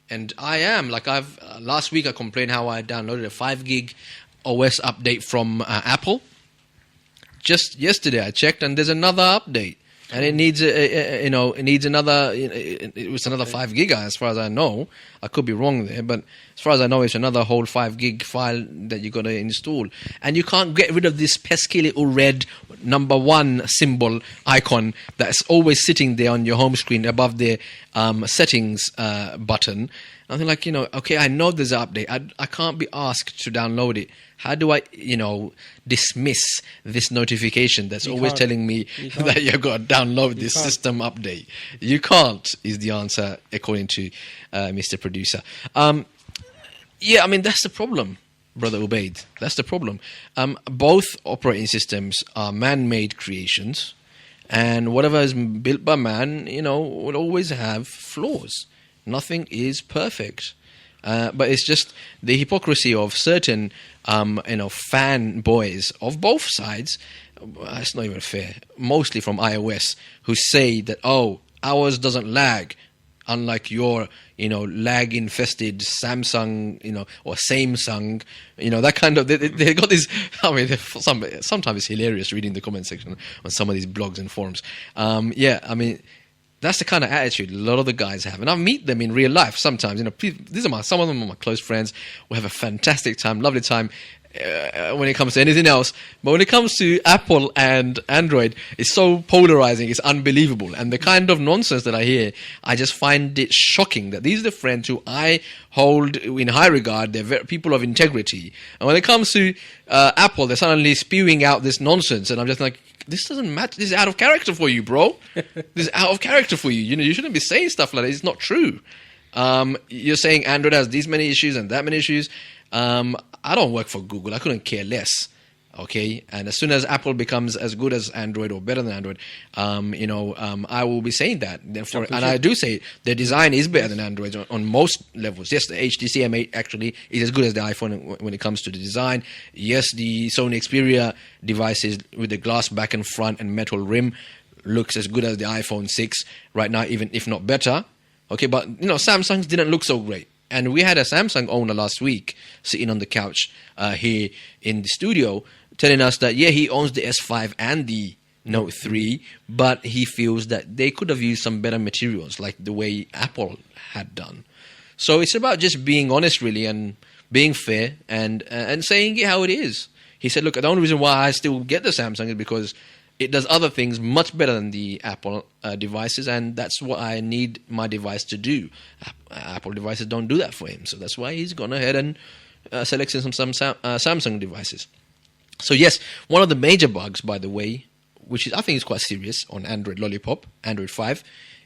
Speaker 2: and I am, like last week I complained how I downloaded a 5 gig OS update from Apple. Just yesterday I checked, and there's another update, and it needs another. It was another 5 gig as far as I know. I could be wrong there, but as far as I know, it's another whole 5 gig file that you got to install, and you can't get rid of this pesky little red number 1 symbol icon that's always sitting there on your home screen above the settings button. I think, like, okay, I know there's an update. I can't be asked to download it. How do I, dismiss this notification that's always telling me that you've got to download this system update? You can't, is the answer, according to Mr. Producer. Yeah, I mean, that's the problem, Brother Ubaid. That's the problem. Both operating systems are man-made creations, and whatever is built by man, will always have flaws. Nothing is perfect. But it's just the hypocrisy of certain, fanboys of both sides. It's not even fair. Mostly from iOS, who say that, ours doesn't lag, unlike your, lag-infested Samsung, or Samsung, that kind of. They got this. I mean, sometimes it's hilarious reading the comment section on some of these blogs and forums. That's the kind of attitude a lot of the guys have, and I meet them in real life sometimes. Some of them are my close friends. We have a fantastic time, lovely time when it comes to anything else. But when it comes to Apple and Android, it's so polarizing. It's unbelievable, and the kind of nonsense that I hear, I just find it shocking that these are the friends who I hold in high regard. They're people of integrity, and when it comes to Apple, they're suddenly spewing out this nonsense, and I'm just like, this doesn't matter. This is out of character for you, bro. This is out of character for you. You shouldn't be saying stuff like that. It's not true. You're saying Android has these many issues and that many issues. I don't work for Google. I couldn't care less. Okay, and as soon as Apple becomes as good as Android or better than Android, I will be saying that. Therefore, and I do say their design is better than Android on most levels. Yes, the HTC M8 actually is as good as the iPhone when it comes to the design. Yes, the Sony Xperia devices with the glass back and front and metal rim looks as good as the iPhone 6 right now, even if not better. Okay, but Samsung's didn't look so great. And we had a Samsung owner last week sitting on the couch here in the studio, telling us that, he owns the S5 and the Note 3, but he feels that they could have used some better materials, like the way Apple had done. So it's about just being honest, really, and being fair, and saying it how it is. He said, look, the only reason why I still get the Samsung is because it does other things much better than the Apple devices, and that's what I need my device to do. Apple devices don't do that for him, so that's why he's gone ahead and selected some Samsung devices. So yes, one of the major bugs, by the way, which I think is quite serious on Android Lollipop, Android 5,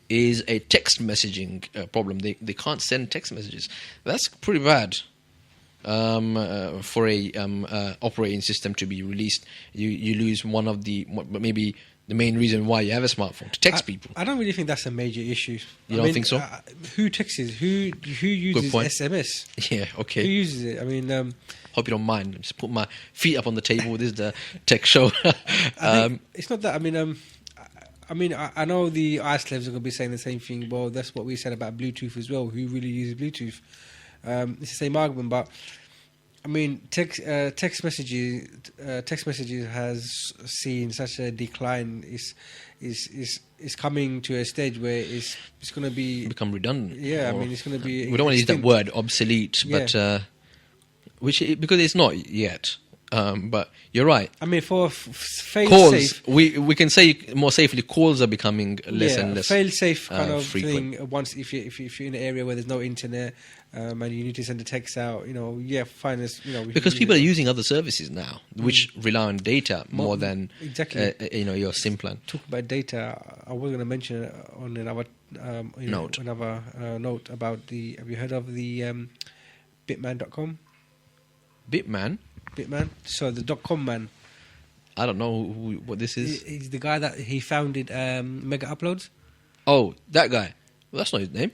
Speaker 2: is a text messaging problem. They can't send text messages. That's pretty bad for a operating system to be released. You lose one of maybe the main reason why you have a smartphone, to text people.
Speaker 3: I don't really think that's a major issue.
Speaker 2: You don't think so?
Speaker 3: Who texts? Who uses SMS?
Speaker 2: Yeah, okay.
Speaker 3: Who uses it? I mean,
Speaker 2: hope you don't mind. Just put my feet up on the table. This is the tech show.
Speaker 3: It's not that. I know the ICE levels are going to be saying the same thing. Well, that's what we said about Bluetooth as well. Who really uses Bluetooth? It's the same argument, but I mean, text messages has seen such a decline. Is coming to a stage where it's going to become
Speaker 2: redundant.
Speaker 3: Yeah, I mean, it's going to be.
Speaker 2: We don't want to use that word obsolete, but because it's not yet. But you're right.
Speaker 3: I mean, for fail
Speaker 2: Calls,
Speaker 3: safe,
Speaker 2: we can say more safely, calls are becoming less and less
Speaker 3: fail safe kind of
Speaker 2: frequent.
Speaker 3: thing. Once if you're in an area where there's no internet and you need to send a text out, fine.
Speaker 2: Because people are using other services now, which rely on data more than
Speaker 3: exactly.
Speaker 2: Your SIM plan.
Speaker 3: Talk about data. I was going to mention on another
Speaker 2: Note.
Speaker 3: another note about the. Have you heard of the Bitman.com?
Speaker 2: Bitman.
Speaker 3: So the .com man.
Speaker 2: I don't know what this is.
Speaker 3: He's the guy that he founded Mega Uploads.
Speaker 2: Oh, that guy. Well, that's not his name.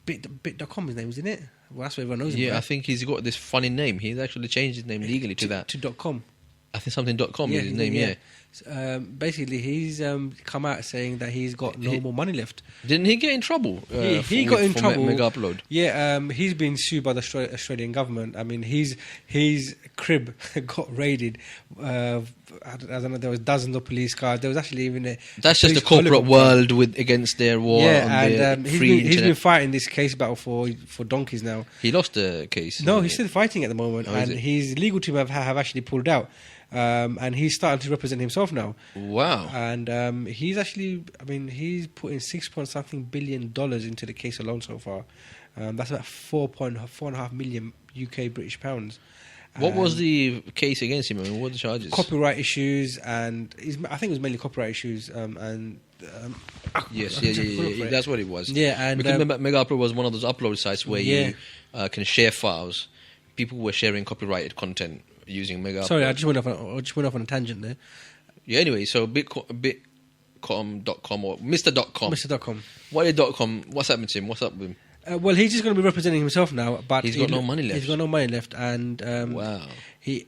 Speaker 3: Bit.com his name, isn't it? Well, that's what everyone knows him
Speaker 2: Yeah,
Speaker 3: by.
Speaker 2: I think he's got this funny name. He's actually changed his name legally to that.
Speaker 3: To .com.
Speaker 2: I think something .com is his name, yeah.
Speaker 3: Basically, he's come out saying that he's got no more money left.
Speaker 2: Didn't he get in trouble?
Speaker 3: He got in trouble.
Speaker 2: Mega Upload.
Speaker 3: Yeah, he's been sued by the Australian government. I mean, his crib got raided. I don't know. There was dozens of police cars. There was actually even a.
Speaker 2: That's just the corporate world against their war.
Speaker 3: Yeah,
Speaker 2: on
Speaker 3: and
Speaker 2: free
Speaker 3: he's been
Speaker 2: internet.
Speaker 3: fighting this case battle for donkeys now.
Speaker 2: He lost the case.
Speaker 3: No, he's still fighting at the moment,
Speaker 2: Oh, is
Speaker 3: and
Speaker 2: it?
Speaker 3: his legal team have actually pulled out. And he's starting to represent himself now.
Speaker 2: Wow.
Speaker 3: And he's actually, he's put in $6.something billion into the case alone so far. That's about 4.5 million UK British pounds.
Speaker 2: What was the case against him? I mean, what were the charges?
Speaker 3: Copyright issues, and I think it was mainly copyright issues.
Speaker 2: Yes,
Speaker 3: I can check
Speaker 2: yeah.
Speaker 3: for it.
Speaker 2: That's what it was.
Speaker 3: Yeah, and
Speaker 2: because Mega Upload was one of those upload sites where you can share files. People were sharing copyrighted content using Mega
Speaker 3: sorry,
Speaker 2: Upload.
Speaker 3: I just went off on a tangent there.
Speaker 2: Yeah, anyway, so bitcom.com or Mr.com.
Speaker 3: Mr.com.
Speaker 2: What is .com? What's happened to him? What's up with him?
Speaker 3: Well, he's just going to be representing himself now, but
Speaker 2: He's got no money left.
Speaker 3: He's got no money left, and
Speaker 2: Wow.
Speaker 3: he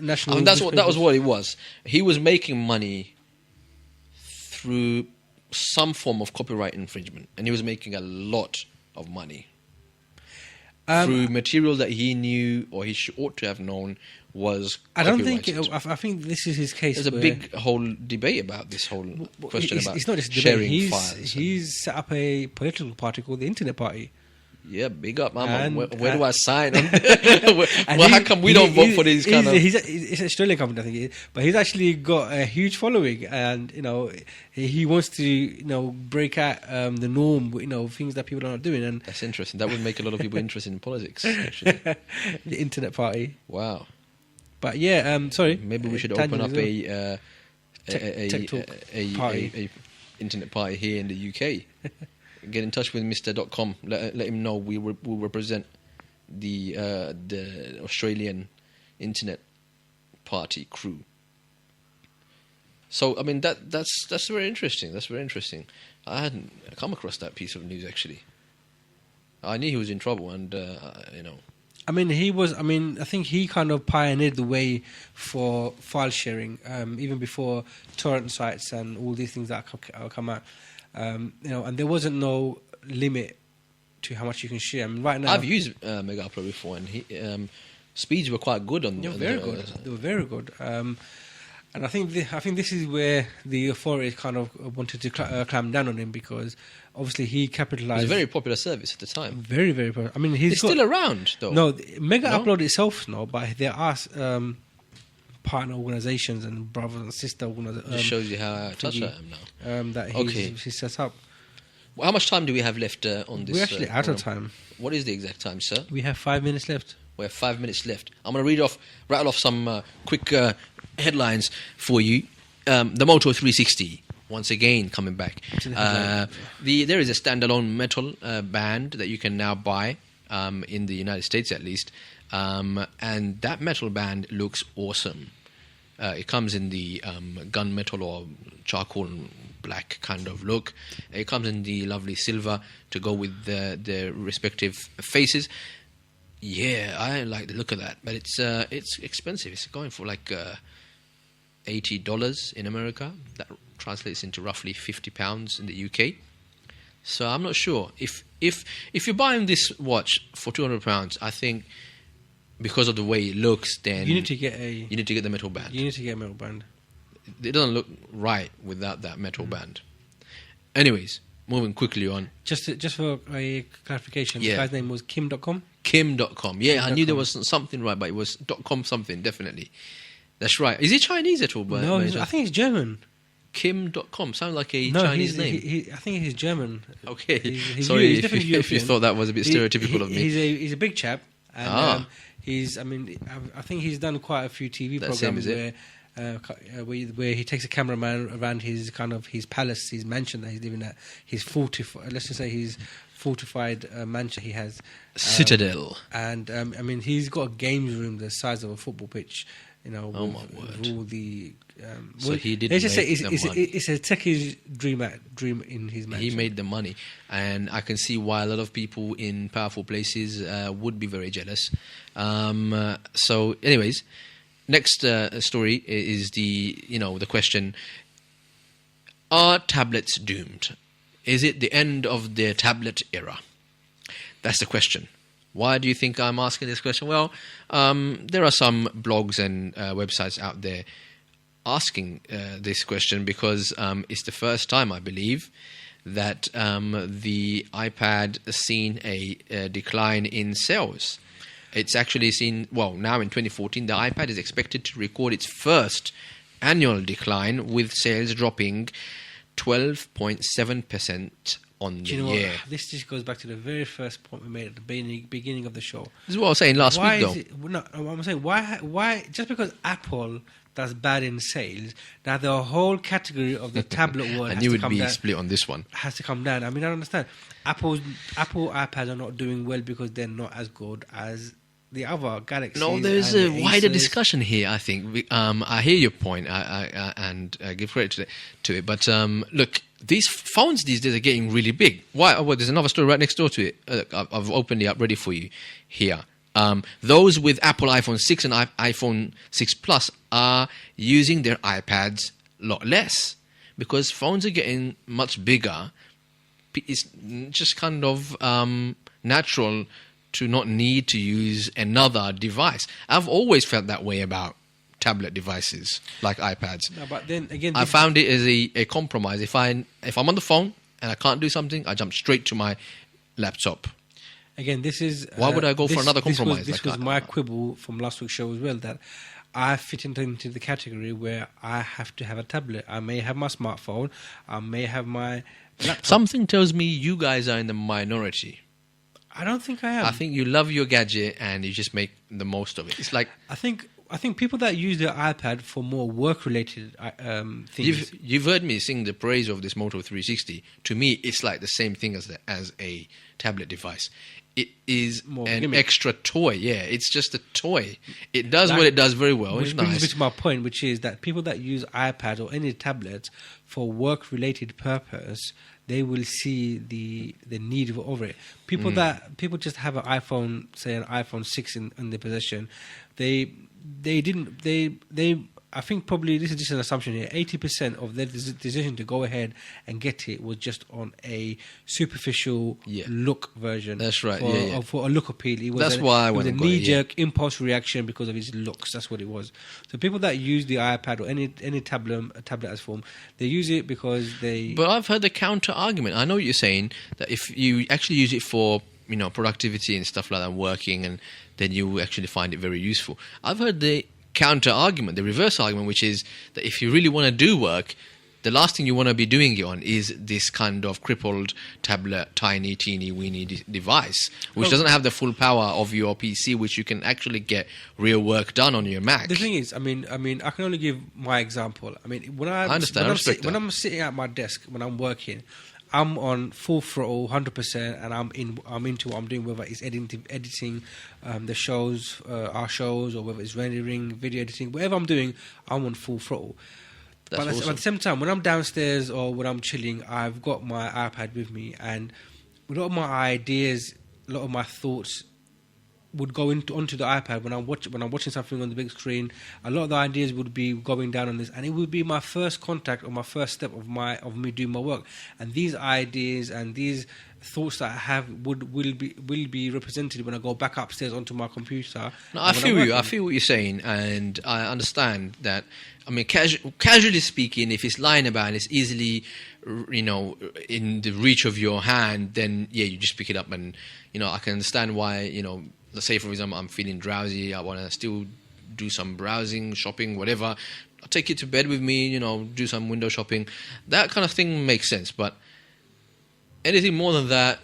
Speaker 3: national.
Speaker 2: That was what it was. He was making money through some form of copyright infringement, and he was making a lot of money through material that he knew or he ought to have known was.
Speaker 3: I don't think.
Speaker 2: copyrighted.
Speaker 3: I think this is his case.
Speaker 2: There's a big whole debate about this whole question about
Speaker 3: it's not just a
Speaker 2: sharing
Speaker 3: debate.
Speaker 2: files.
Speaker 3: He's set up a political party called the Internet Party.
Speaker 2: Yeah, big up, mama.
Speaker 3: And-
Speaker 2: Where do I sign?
Speaker 3: And
Speaker 2: How come we don't vote for these kind of?
Speaker 3: It's an Australian company, I think, it is, but he's actually got a huge following, and he wants to break out the norm, things that people are not doing, and
Speaker 2: That's interesting. That would make a lot of people interested in politics. Actually,
Speaker 3: the Internet Party.
Speaker 2: wow.
Speaker 3: But yeah, sorry.
Speaker 2: Maybe we should
Speaker 3: tangent
Speaker 2: open up
Speaker 3: as well. TechTalk party.
Speaker 2: a internet party here in the UK. Get in touch with Mr.com. Let him know we will represent the Australian internet party crew. So I mean that's very interesting. That's very interesting. I hadn't come across that piece of news actually. I knew he was in trouble, and
Speaker 3: I mean, I think he kind of pioneered the way for file sharing, even before torrent sites and all these things that come out. And there wasn't no limit to how much you can share. I mean, right now,
Speaker 2: I've used Mega Upload before, and speeds were quite good on.
Speaker 3: They were very good. They were very good. And I think this is where the authorities kind of wanted to clamp down on him, because obviously he
Speaker 2: It
Speaker 3: capitalized.
Speaker 2: was a very popular service at the time.
Speaker 3: very, very popular. I mean,
Speaker 2: It's still around, though.
Speaker 3: No, Mega
Speaker 2: No?
Speaker 3: Upload itself, no, but there are partner organizations and brothers and sister organizations.
Speaker 2: Just shows you how out of touch I am now.
Speaker 3: That
Speaker 2: Okay.
Speaker 3: he's set up.
Speaker 2: Well, how much time do we have left on this?
Speaker 3: We're actually out of
Speaker 2: program?
Speaker 3: time.
Speaker 2: What is the exact time, sir?
Speaker 3: We have 5 minutes left.
Speaker 2: We have 5 minutes left. I'm going to rattle off some quick headlines for you. The Moto 360, once again, coming back. There is a standalone metal band that you can now buy in the United States, at least, and that metal band looks awesome. It comes in the gunmetal or charcoal and black kind of look. It comes in the lovely silver to go with the respective faces. Yeah, I like the look of that, but it's expensive. It's going for like $80 in America. That translates into roughly £50 in the UK. So I'm not sure if you're buying this watch for £200. I think because of the way it looks, then
Speaker 3: You need to get
Speaker 2: the metal band.
Speaker 3: You need to get a metal band.
Speaker 2: It doesn't look right without that metal band. Anyways, moving quickly on.
Speaker 3: Just for a clarification,
Speaker 2: Yeah.
Speaker 3: the guy's name was Kim.com.
Speaker 2: Kim.com. Yeah, I knew there
Speaker 3: Kim.com.
Speaker 2: was something right, but it was .com something, definitely. That's right. Is he Chinese at all?
Speaker 3: No, I think he's German.
Speaker 2: Kim.com sounds like a
Speaker 3: No,
Speaker 2: Chinese
Speaker 3: he's,
Speaker 2: name.
Speaker 3: I think he's German.
Speaker 2: Okay.
Speaker 3: He's
Speaker 2: Sorry
Speaker 3: he's
Speaker 2: if
Speaker 3: definitely
Speaker 2: you
Speaker 3: European.
Speaker 2: thought that was a bit stereotypical of me.
Speaker 3: He's a big chap. And,
Speaker 2: Ah.
Speaker 3: I think he's done quite a few TV
Speaker 2: That's him,
Speaker 3: programs
Speaker 2: is it?
Speaker 3: where he takes a cameraman around his palace, his mansion that he's living at. His fortified, let's just say his fortified mansion he has.
Speaker 2: Citadel.
Speaker 3: And he's got a games room the size of a football pitch.
Speaker 2: Oh, my word.
Speaker 3: With all the.
Speaker 2: So he did
Speaker 3: Let's just say
Speaker 2: make the money.
Speaker 3: it's a techie's dream in his mansion.
Speaker 2: He made the money, and I can see why a lot of people in powerful places would be very jealous. So, anyways, next story is the question: are tablets doomed? Is it the end of the tablet era? That's the question. Why do you think I'm asking this question? Well, there are some blogs and websites out there asking this question because it's the first time, I believe, that the iPad has seen a decline in sales. It's actually seen, now in 2014, the iPad is expected to record its first annual decline, with sales dropping 12.7% on the year.
Speaker 3: This just goes back to the very first point we made at the beginning of the show.
Speaker 2: This is what I was saying last week, though.
Speaker 3: I'm saying why just because Apple does bad in sales, now the whole category of the tablet world
Speaker 2: I
Speaker 3: has
Speaker 2: knew
Speaker 3: to
Speaker 2: it'd
Speaker 3: come
Speaker 2: be
Speaker 3: down.
Speaker 2: split on this one.
Speaker 3: Has to come down. I mean, I don't understand. Apple iPads are not doing well because they're not as good as the other Galaxies.
Speaker 2: No, there's
Speaker 3: and
Speaker 2: a
Speaker 3: the
Speaker 2: wider
Speaker 3: Acers.
Speaker 2: discussion here, I think. I hear your point and give credit to it. But look, these phones these days are getting really big. Why? Well, there's another story right next door to it. I've opened it up ready for you here. Those with Apple iPhone 6 and iPhone 6 Plus are using their iPads a lot less because phones are getting much bigger. It's just kind of natural to not need to use another device. I've always felt that way about tablet devices like iPads.
Speaker 3: No, but then again,
Speaker 2: I found it as a compromise. If I'm on the phone and I can't do something, I jump straight to my laptop.
Speaker 3: Again, this is...
Speaker 2: Why would I go for another compromise?
Speaker 3: This was my quibble from last week's show as well, that I fit into the category where I have to have a tablet. I may have my smartphone. I may have my laptop.
Speaker 2: Something tells me you guys are in the minority.
Speaker 3: I don't think I am.
Speaker 2: I think you love your gadget and you just make the most of it. It's like...
Speaker 3: I think people that use their iPad for more work-related things...
Speaker 2: You've heard me sing the praise of this Moto 360. To me, it's like the same thing as a tablet device. It is
Speaker 3: More
Speaker 2: an
Speaker 3: gimmick.
Speaker 2: extra toy. Yeah, it's just a toy. It does what it does very well.
Speaker 3: Which
Speaker 2: It's
Speaker 3: brings me
Speaker 2: nice.
Speaker 3: to my point, which is that people that use iPad or any tablets for work-related purpose, they will see the need of it. People just have an iPhone, say an iPhone 6 in their possession. I think probably this is just an assumption here. 80% of their decision to go ahead and get it was just on a superficial look version.
Speaker 2: That's right.
Speaker 3: For a look appeal. It was
Speaker 2: That's why I went
Speaker 3: a
Speaker 2: and got it,
Speaker 3: knee-jerk impulse reaction because of his looks. That's what it was. So people that use the iPad or any tablet as form, they use it because they.
Speaker 2: But I've heard the counter argument. I know what you're saying, that if you actually use it for productivity and stuff like that, working, and then you actually find it very useful. I've heard the counter argument, the reverse argument, which is that if you really want to do work, the last thing you want to be doing it on is this kind of crippled tablet, tiny, teeny, weeny device, which doesn't have the full power of your PC, which you can actually get real work done on your Mac.
Speaker 3: The thing is, I mean, I can only give my example. I mean, when I'm sitting at my desk, when I'm working, I'm on full throttle, 100%, and I'm into what I'm doing, whether it's editing the shows, our shows, or whether it's rendering, video editing, whatever I'm doing, I'm on full throttle. But at the same time, when I'm downstairs or when I'm chilling, I've got my iPad with me, and a lot of my ideas, a lot of my thoughts would go onto the iPad when I'm watching something on the big screen. A lot of the ideas would be going down on this, and it would be my first contact or my first step of me doing my work. And these ideas and these thoughts that I have will be represented when I go back upstairs onto my computer.
Speaker 2: No, I feel you. I feel what you're saying, and I understand that. I mean, casually speaking, if it's lying about and it's easily, in the reach of your hand, then yeah, you just pick it up, and I can understand why. Let's say, for example, I'm feeling drowsy. I want to still do some browsing, shopping, whatever. I'll take it to bed with me. Do some window shopping. That kind of thing makes sense, but anything more than that,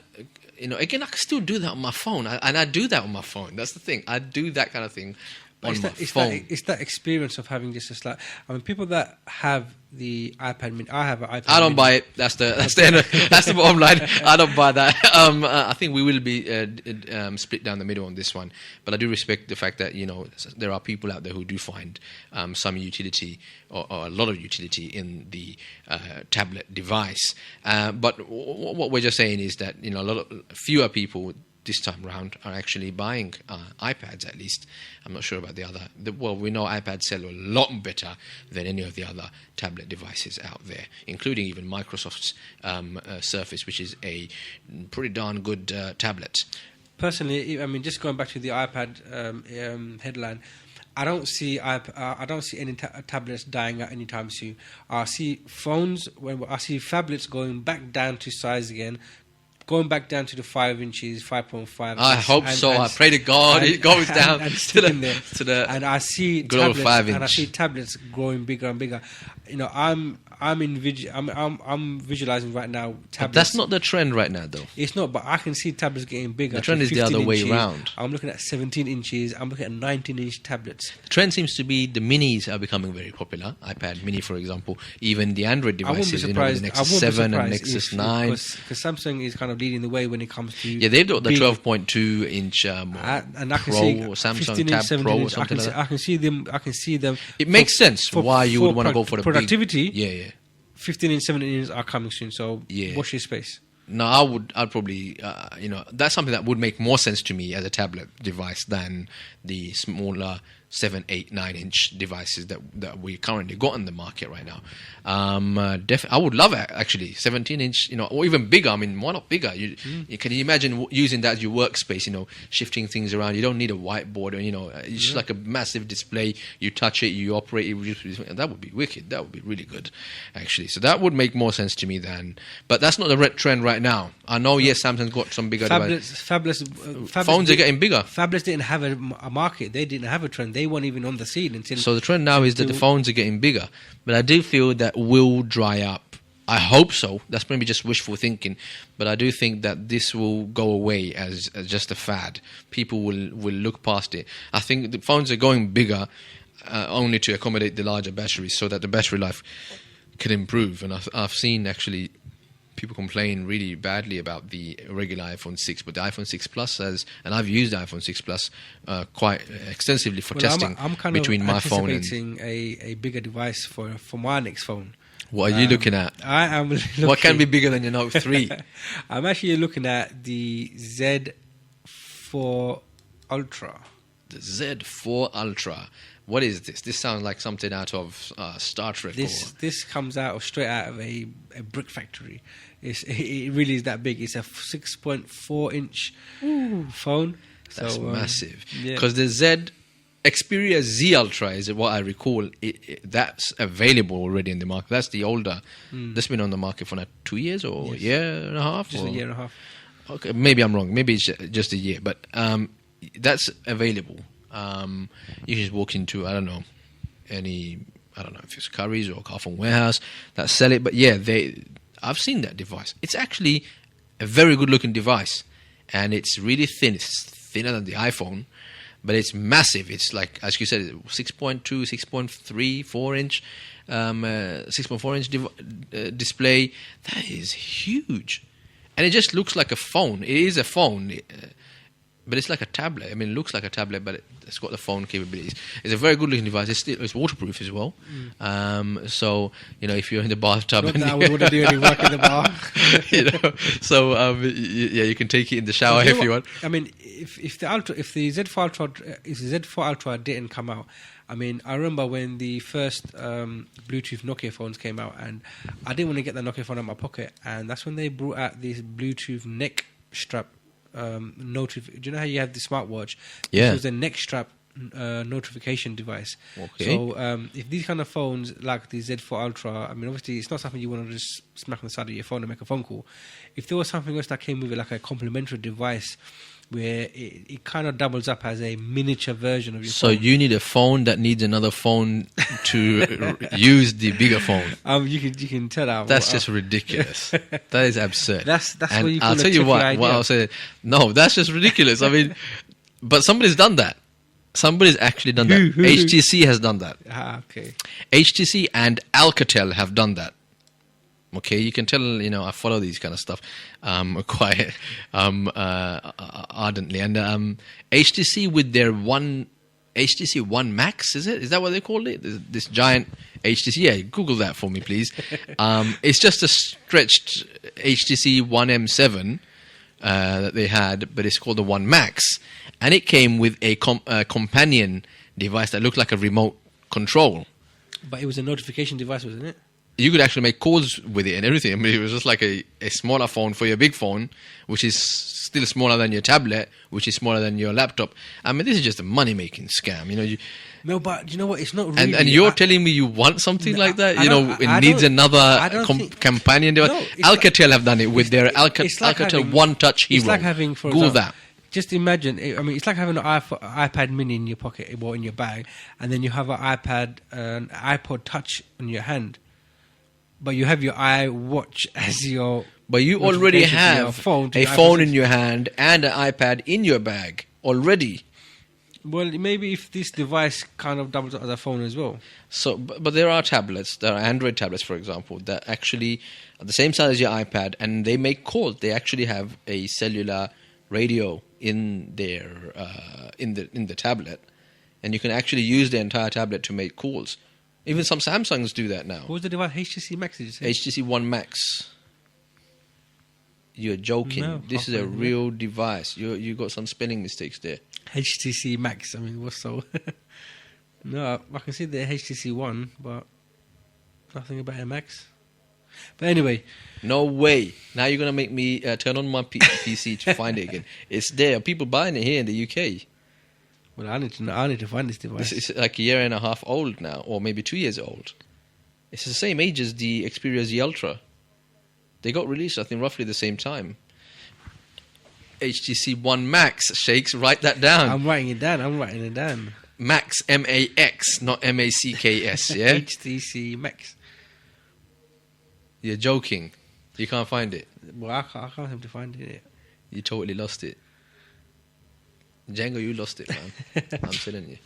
Speaker 2: again, I can still do that on my phone, and I do that on my phone. That's the thing. I do that kind of thing on my phone.
Speaker 3: It's that experience of having just people that have the iPad Mini. I have an iPad.
Speaker 2: I don't buy it. That's the bottom line. I don't buy that. I think we will be split down the middle on this one. But I do respect the fact that there are people out there who do find some utility or a lot of utility in the tablet device. But what we're just saying is that fewer people this time round are actually buying iPads, at least. I'm not sure about the other. We know iPads sell a lot better than any of the other tablet devices out there, including even Microsoft's Surface, which is a pretty darn good tablet.
Speaker 3: Personally, I mean, just going back to the iPad headline, I don't see any tablets dying out anytime soon. I see phones. I see phablets going back down to size again. Going back down to the 5 inches, 5.5.
Speaker 2: I hope so. I pray to God it goes down
Speaker 3: and
Speaker 2: to the
Speaker 3: and I see
Speaker 2: good old
Speaker 3: tablets,
Speaker 2: 5 inch.
Speaker 3: and I see tablets growing bigger and bigger. I'm visualizing right now tablets.
Speaker 2: But that's not the trend right now, though.
Speaker 3: It's not, but I can see tablets getting bigger.
Speaker 2: The trend is the other way
Speaker 3: inches.
Speaker 2: around.
Speaker 3: I'm looking at 17 inches. I'm looking at 19-inch tablets.
Speaker 2: The trend seems to be the minis are becoming very popular. iPad Mini, for example. Even the Android devices, the Nexus 7 and Nexus 9.
Speaker 3: Because Samsung is kind of leading the way when it comes to...
Speaker 2: Yeah, they've got the 12.2 inch
Speaker 3: and I can
Speaker 2: Pro
Speaker 3: see
Speaker 2: or Samsung
Speaker 3: 15
Speaker 2: Tab
Speaker 3: inch, 17
Speaker 2: Pro or
Speaker 3: inch.
Speaker 2: something like that.
Speaker 3: I can see them.
Speaker 2: It makes sense why you would want to go for the
Speaker 3: productivity.
Speaker 2: big... Yeah.
Speaker 3: 15 inch, 17 inches are coming soon, so watch your space.
Speaker 2: No, I'd probably, that's something that would make more sense to me as a tablet device than the smaller 7, 8, 9 inch devices that we currently got on the market right now. I would love it, actually, 17 inch, or even bigger. I mean, why not bigger? Can you imagine using that as your workspace, shifting things around? You don't need a whiteboard, it's just like a massive display. You touch it, you operate it. That would be wicked. That would be really good, actually. So that would make more sense to me but that's not the trend right now. I know, yes, Samsung's got some bigger devices. Phones are getting bigger.
Speaker 3: Phablets didn't have a market. They didn't have a trend. They weren't even on the scene until...
Speaker 2: So the trend now is that the phones are getting bigger. But I do feel that will dry up. I hope so. That's maybe just wishful thinking. But I do think that this will go away as just a fad. People will look past it. I think the phones are going bigger only to accommodate the larger batteries so that the battery life can improve. And I've seen actually... people complain really badly about the regular iPhone 6, but the iPhone 6 Plus and I've used the iPhone 6 Plus quite extensively for testing
Speaker 3: I'm kind
Speaker 2: between
Speaker 3: of
Speaker 2: my phone and...
Speaker 3: anticipating a bigger device for my next phone.
Speaker 2: What are you looking at?
Speaker 3: I am looking...
Speaker 2: What can be bigger than your Note 3?
Speaker 3: I'm actually looking at the Z4 Ultra.
Speaker 2: The Z4 Ultra. What is this? This sounds like something out of Star Trek.
Speaker 3: This comes straight out of a brick factory. It really is that big. It's a 6.4 inch phone.
Speaker 2: That's massive. Because the Xperia Z Ultra is what I recall. That's available already in the market. That's the older. That's been on the market for 2 years or a year and a half.
Speaker 3: Just a year and a half.
Speaker 2: Okay, maybe I'm wrong. Maybe it's just a year, but that's available. You just walk into, I don't know if it's Curry's or Carphone Warehouse that sell it, but yeah, I've seen that device. It's actually a very good looking device, and it's really thin. It's thinner than the iPhone, but it's massive. It's like, as you said, 6.2, 6.3, 4 inch, 6.4 inch display. That is huge, and it just looks like a phone. It is a phone. but it's like a tablet. I mean, it looks like a tablet, but it's got the phone capabilities. It's a very good looking device. It's waterproof as well. So if you're in the bathtub,
Speaker 3: Not that I would want to do any work in the bar.
Speaker 2: you can take it in the shower if you want.
Speaker 3: I mean, if the Z4 Ultra didn't come out, I mean, I remember when the first Bluetooth Nokia phones came out, and I didn't want to get the Nokia phone out of my pocket, and that's when they brought out this Bluetooth neck strap. Do you know how you have the smartwatch?
Speaker 2: Yeah.
Speaker 3: It was a neck strap notification device.
Speaker 2: Okay.
Speaker 3: So if these kind of phones like the Z4 Ultra, I mean, obviously it's not something you want to just smack on the side of your phone and make a phone call. If there was something else that came with it, like a complementary device where it kind of doubles up as a miniature version of your
Speaker 2: So
Speaker 3: phone.
Speaker 2: you need a phone that needs another phone to use the bigger phone.
Speaker 3: You can tell that.
Speaker 2: That's just ridiculous. That is absurd.
Speaker 3: That's
Speaker 2: and
Speaker 3: what you call
Speaker 2: I'll
Speaker 3: a
Speaker 2: tell you
Speaker 3: tricky
Speaker 2: what
Speaker 3: idea.
Speaker 2: I'll say. No, that's just ridiculous. I mean, but somebody's done that. Somebody's actually done that.
Speaker 3: Who?
Speaker 2: HTC has done that.
Speaker 3: Okay.
Speaker 2: HTC and Alcatel have done that. Okay, you can tell, I follow these kind of stuff quite ardently. And HTC with their HTC One Max, is it? Is that what they called it? This giant HTC? Yeah, Google that for me, please. It's just a stretched HTC One M7 that they had, but it's called the One Max. And it came with a companion device that looked like a remote control.
Speaker 3: But it was a notification device, wasn't it?
Speaker 2: You could actually make calls with it and everything. I mean, it was just like a smaller phone for your big phone, which is still smaller than your tablet, which is smaller than your laptop. I mean, this is just a money-making scam.
Speaker 3: No, but you know what? It's not really.
Speaker 2: And you're telling me you want something like that? It needs another companion device.
Speaker 3: No, it's
Speaker 2: Alcatel have done it with their Alcatel One Touch Hero.
Speaker 3: It's like having, for
Speaker 2: Google
Speaker 3: example,
Speaker 2: that.
Speaker 3: Just imagine. I mean, it's like having an iPad Mini in your pocket or in your bag, and then you have an iPod Touch in your hand. But you have your iWatch as your.
Speaker 2: But you already have a phone in your hand and an iPad in your bag already.
Speaker 3: Well, maybe if this device kind of doubles as a phone as well.
Speaker 2: So, but there are tablets, there are Android tablets, for example, that actually are the same size as your iPad, and they make calls. They actually have a cellular radio in their in the tablet, and you can actually use the entire tablet to make calls. Even some Samsungs do that now.
Speaker 3: What was the device? HTC Max, did you say?
Speaker 2: HTC One Max. You're joking.
Speaker 3: No,
Speaker 2: this is a real device. You got some spelling mistakes there.
Speaker 3: HTC Max. I mean, what's so? No, I can see the HTC One, but nothing about a Max. But anyway.
Speaker 2: No way. Now you're going to make me turn on my PC to find it again. It's there. People buying it here in the UK.
Speaker 3: Well, I need to find this device.
Speaker 2: It's like a year and a half old now, or maybe 2 years old. It's the same age as the Xperia Z Ultra. They got released, I think, roughly the same time. HTC One Max, Shakes, write that down.
Speaker 3: I'm writing it down.
Speaker 2: Max, M-A-X, not M-A-C-K-S, yeah?
Speaker 3: HTC Max.
Speaker 2: You're joking. You can't find it.
Speaker 3: Well, I can't seem to find it.
Speaker 2: You totally lost it. Django, you lost it, man. I'm telling you.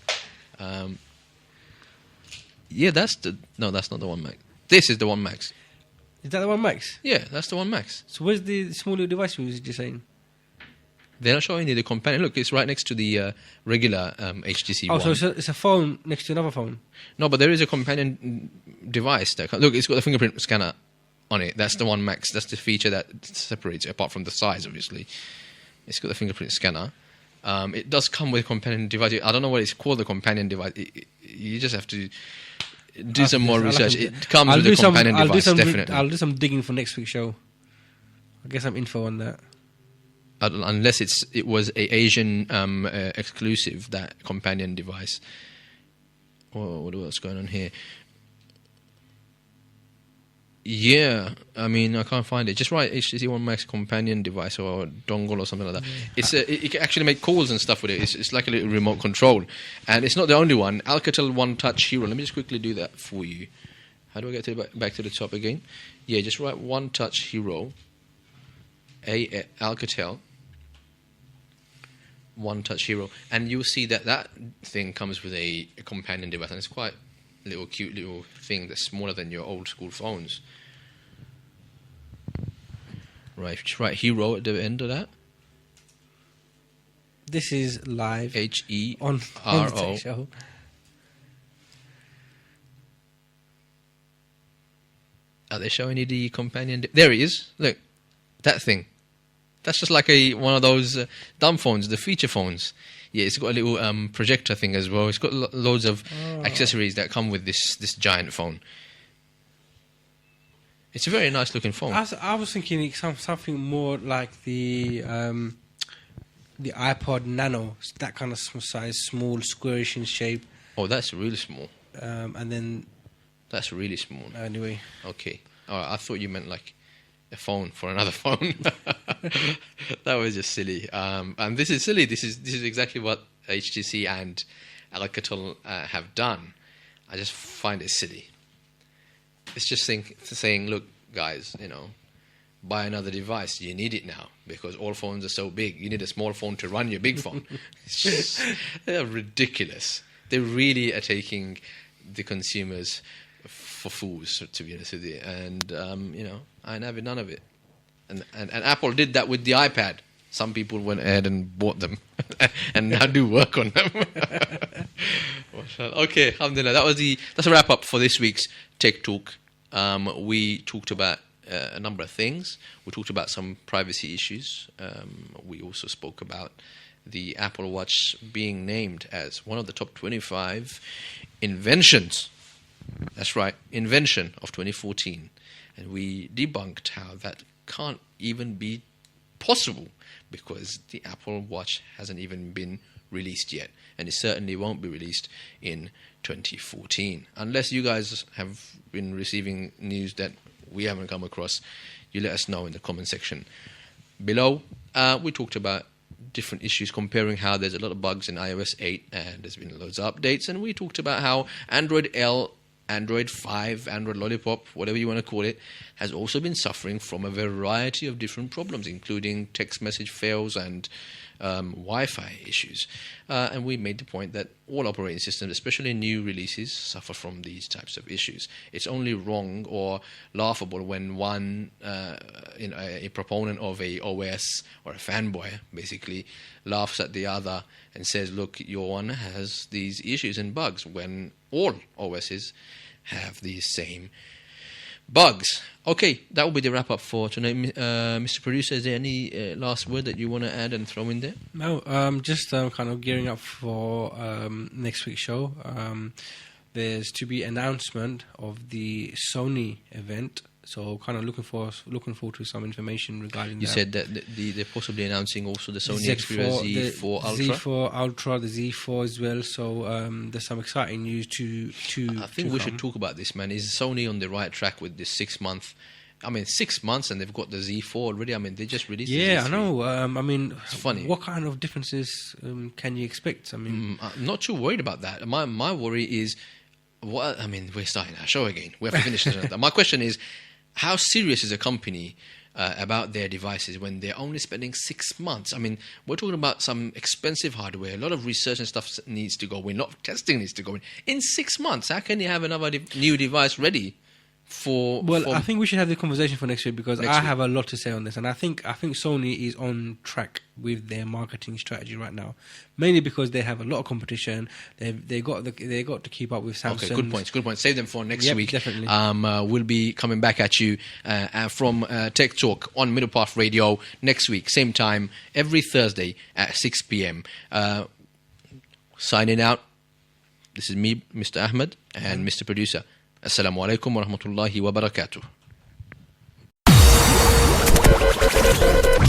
Speaker 2: Yeah, that's not the One Max. This is the One Max.
Speaker 3: Is that the One Max?
Speaker 2: Yeah, that's the One Max.
Speaker 3: So where's the small little device you were just saying?
Speaker 2: They're not showing you the companion. Look, it's right next to the regular HTC One.
Speaker 3: Oh, so it's a phone next to another phone?
Speaker 2: No, but there is a companion device. Look, it's got a fingerprint scanner on it. That's the One Max. That's the feature that separates it, apart from the size, obviously. It's got the fingerprint scanner. It does come with a companion device. I don't know what it's called, the companion device. You just have to do some more research. It comes with a companion device, definitely.
Speaker 3: I'll do some digging for next week's show. I'll get some info on that.
Speaker 2: Unless it was a Asian exclusive, that companion device. What else going on here? Yeah, I mean, I can't find it. Just write HTC One Max companion device or dongle or something like that. Yeah. It can actually make calls and stuff with it. It's like a little remote control. And it's not the only one. Alcatel One Touch Hero. Let me just quickly do that for you. How do I get back to the top again? Yeah, just write One Touch Hero. Alcatel One Touch Hero. And you'll see that thing comes with a companion device. And it's quite a little cute little thing that's smaller than your old school phones. Right, just write Hero at the end of that.
Speaker 3: This is live
Speaker 2: HERO.
Speaker 3: on the Tech Show.
Speaker 2: Are they showing you the companion? There he is. Look, that thing. That's just like one of those dumb phones, the feature phones. Yeah, it's got a little projector thing as well. It's got loads of accessories that come with this giant phone. It's a very nice looking phone.
Speaker 3: I was thinking something more like the iPod Nano, that kind of size, small, squarish in shape.
Speaker 2: Oh, that's really small.
Speaker 3: And then...
Speaker 2: That's really small.
Speaker 3: Anyway.
Speaker 2: Okay. All right, I thought you meant like a phone for another phone. That was just silly. And this is silly. This is exactly what HTC and Alcatel have done. I just find it silly. It's just saying, look, guys, buy another device. You need it now because all phones are so big. You need a small phone to run your big phone. They're ridiculous. They really are taking the consumers for fools, to be honest with you. And, I ain't having none of it. And Apple did that with the iPad. Some people went ahead and bought them and now do work on them. Okay, alhamdulillah. That's a wrap up for this week's Tech Talk. We talked about a number of things. We talked about some privacy issues. We also spoke about the Apple Watch being named as one of the top 25 inventions. That's right, invention of 2014. And we debunked how that can't even be possible because the Apple Watch hasn't even been released yet. And it certainly won't be released in 2014. Unless you guys have been receiving news that we haven't come across, you let us know in the comment section below. We talked about different issues, comparing how there's a lot of bugs in iOS 8 and there's been loads of updates. And we talked about how Android L, Android 5, Android Lollipop, whatever you want to call it, has also been suffering from a variety of different problems, including text message fails and Wi-Fi issues. And we made the point that all operating systems, especially new releases, suffer from these types of issues. It's only wrong or laughable when one, a proponent of a OS or a fanboy, basically, laughs at the other and says, look, your one has these issues and bugs, when all OSs have these same bugs. Okay, that will be the wrap up for tonight. Mr. Producer, is there any last word that you want to add and throw in there?
Speaker 3: No, just kind of gearing up for next week's show. There's to be announcement of the Sony event. So kind of looking forward to some information regarding
Speaker 2: you
Speaker 3: that.
Speaker 2: You said that they're possibly announcing also the Sony Xperia Z4 Ultra?
Speaker 3: Z4 Ultra, the Z4 as well. So there's some exciting news to
Speaker 2: I think we should talk about this, man. Is Sony on the right track with this 6 month? 6 months and they've got the Z4 already. They just released the Z3.
Speaker 3: Yeah, I know.
Speaker 2: It's funny.
Speaker 3: What kind of differences can you expect?
Speaker 2: I'm not too worried about that. My worry is, we're starting our show again. We have to finish this. My question is, how serious is a company about their devices when they're only spending 6 months? We're talking about some expensive hardware. A lot of research and stuff needs to go in. A lot of testing needs to go in. In 6 months, how can you have another new device ready?
Speaker 3: I think we should have the conversation for next week because I have a lot to say on this, and I think Sony is on track with their marketing strategy right now, mainly because they have a lot of competition. They got to keep up with Samsung.
Speaker 2: Okay, good point. Save them for next week.
Speaker 3: Definitely.
Speaker 2: We'll be coming back at you from Tech Talk on Middle Path Radio next week, same time every Thursday at 6 p.m. Signing out. This is me, Mr. Ahmed, and Mr. Producer. Assalamu alaikum wa rahmatullahi wa barakatuh.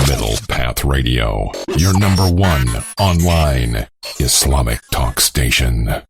Speaker 1: Middle Path Radio, your number one online Islamic talk station.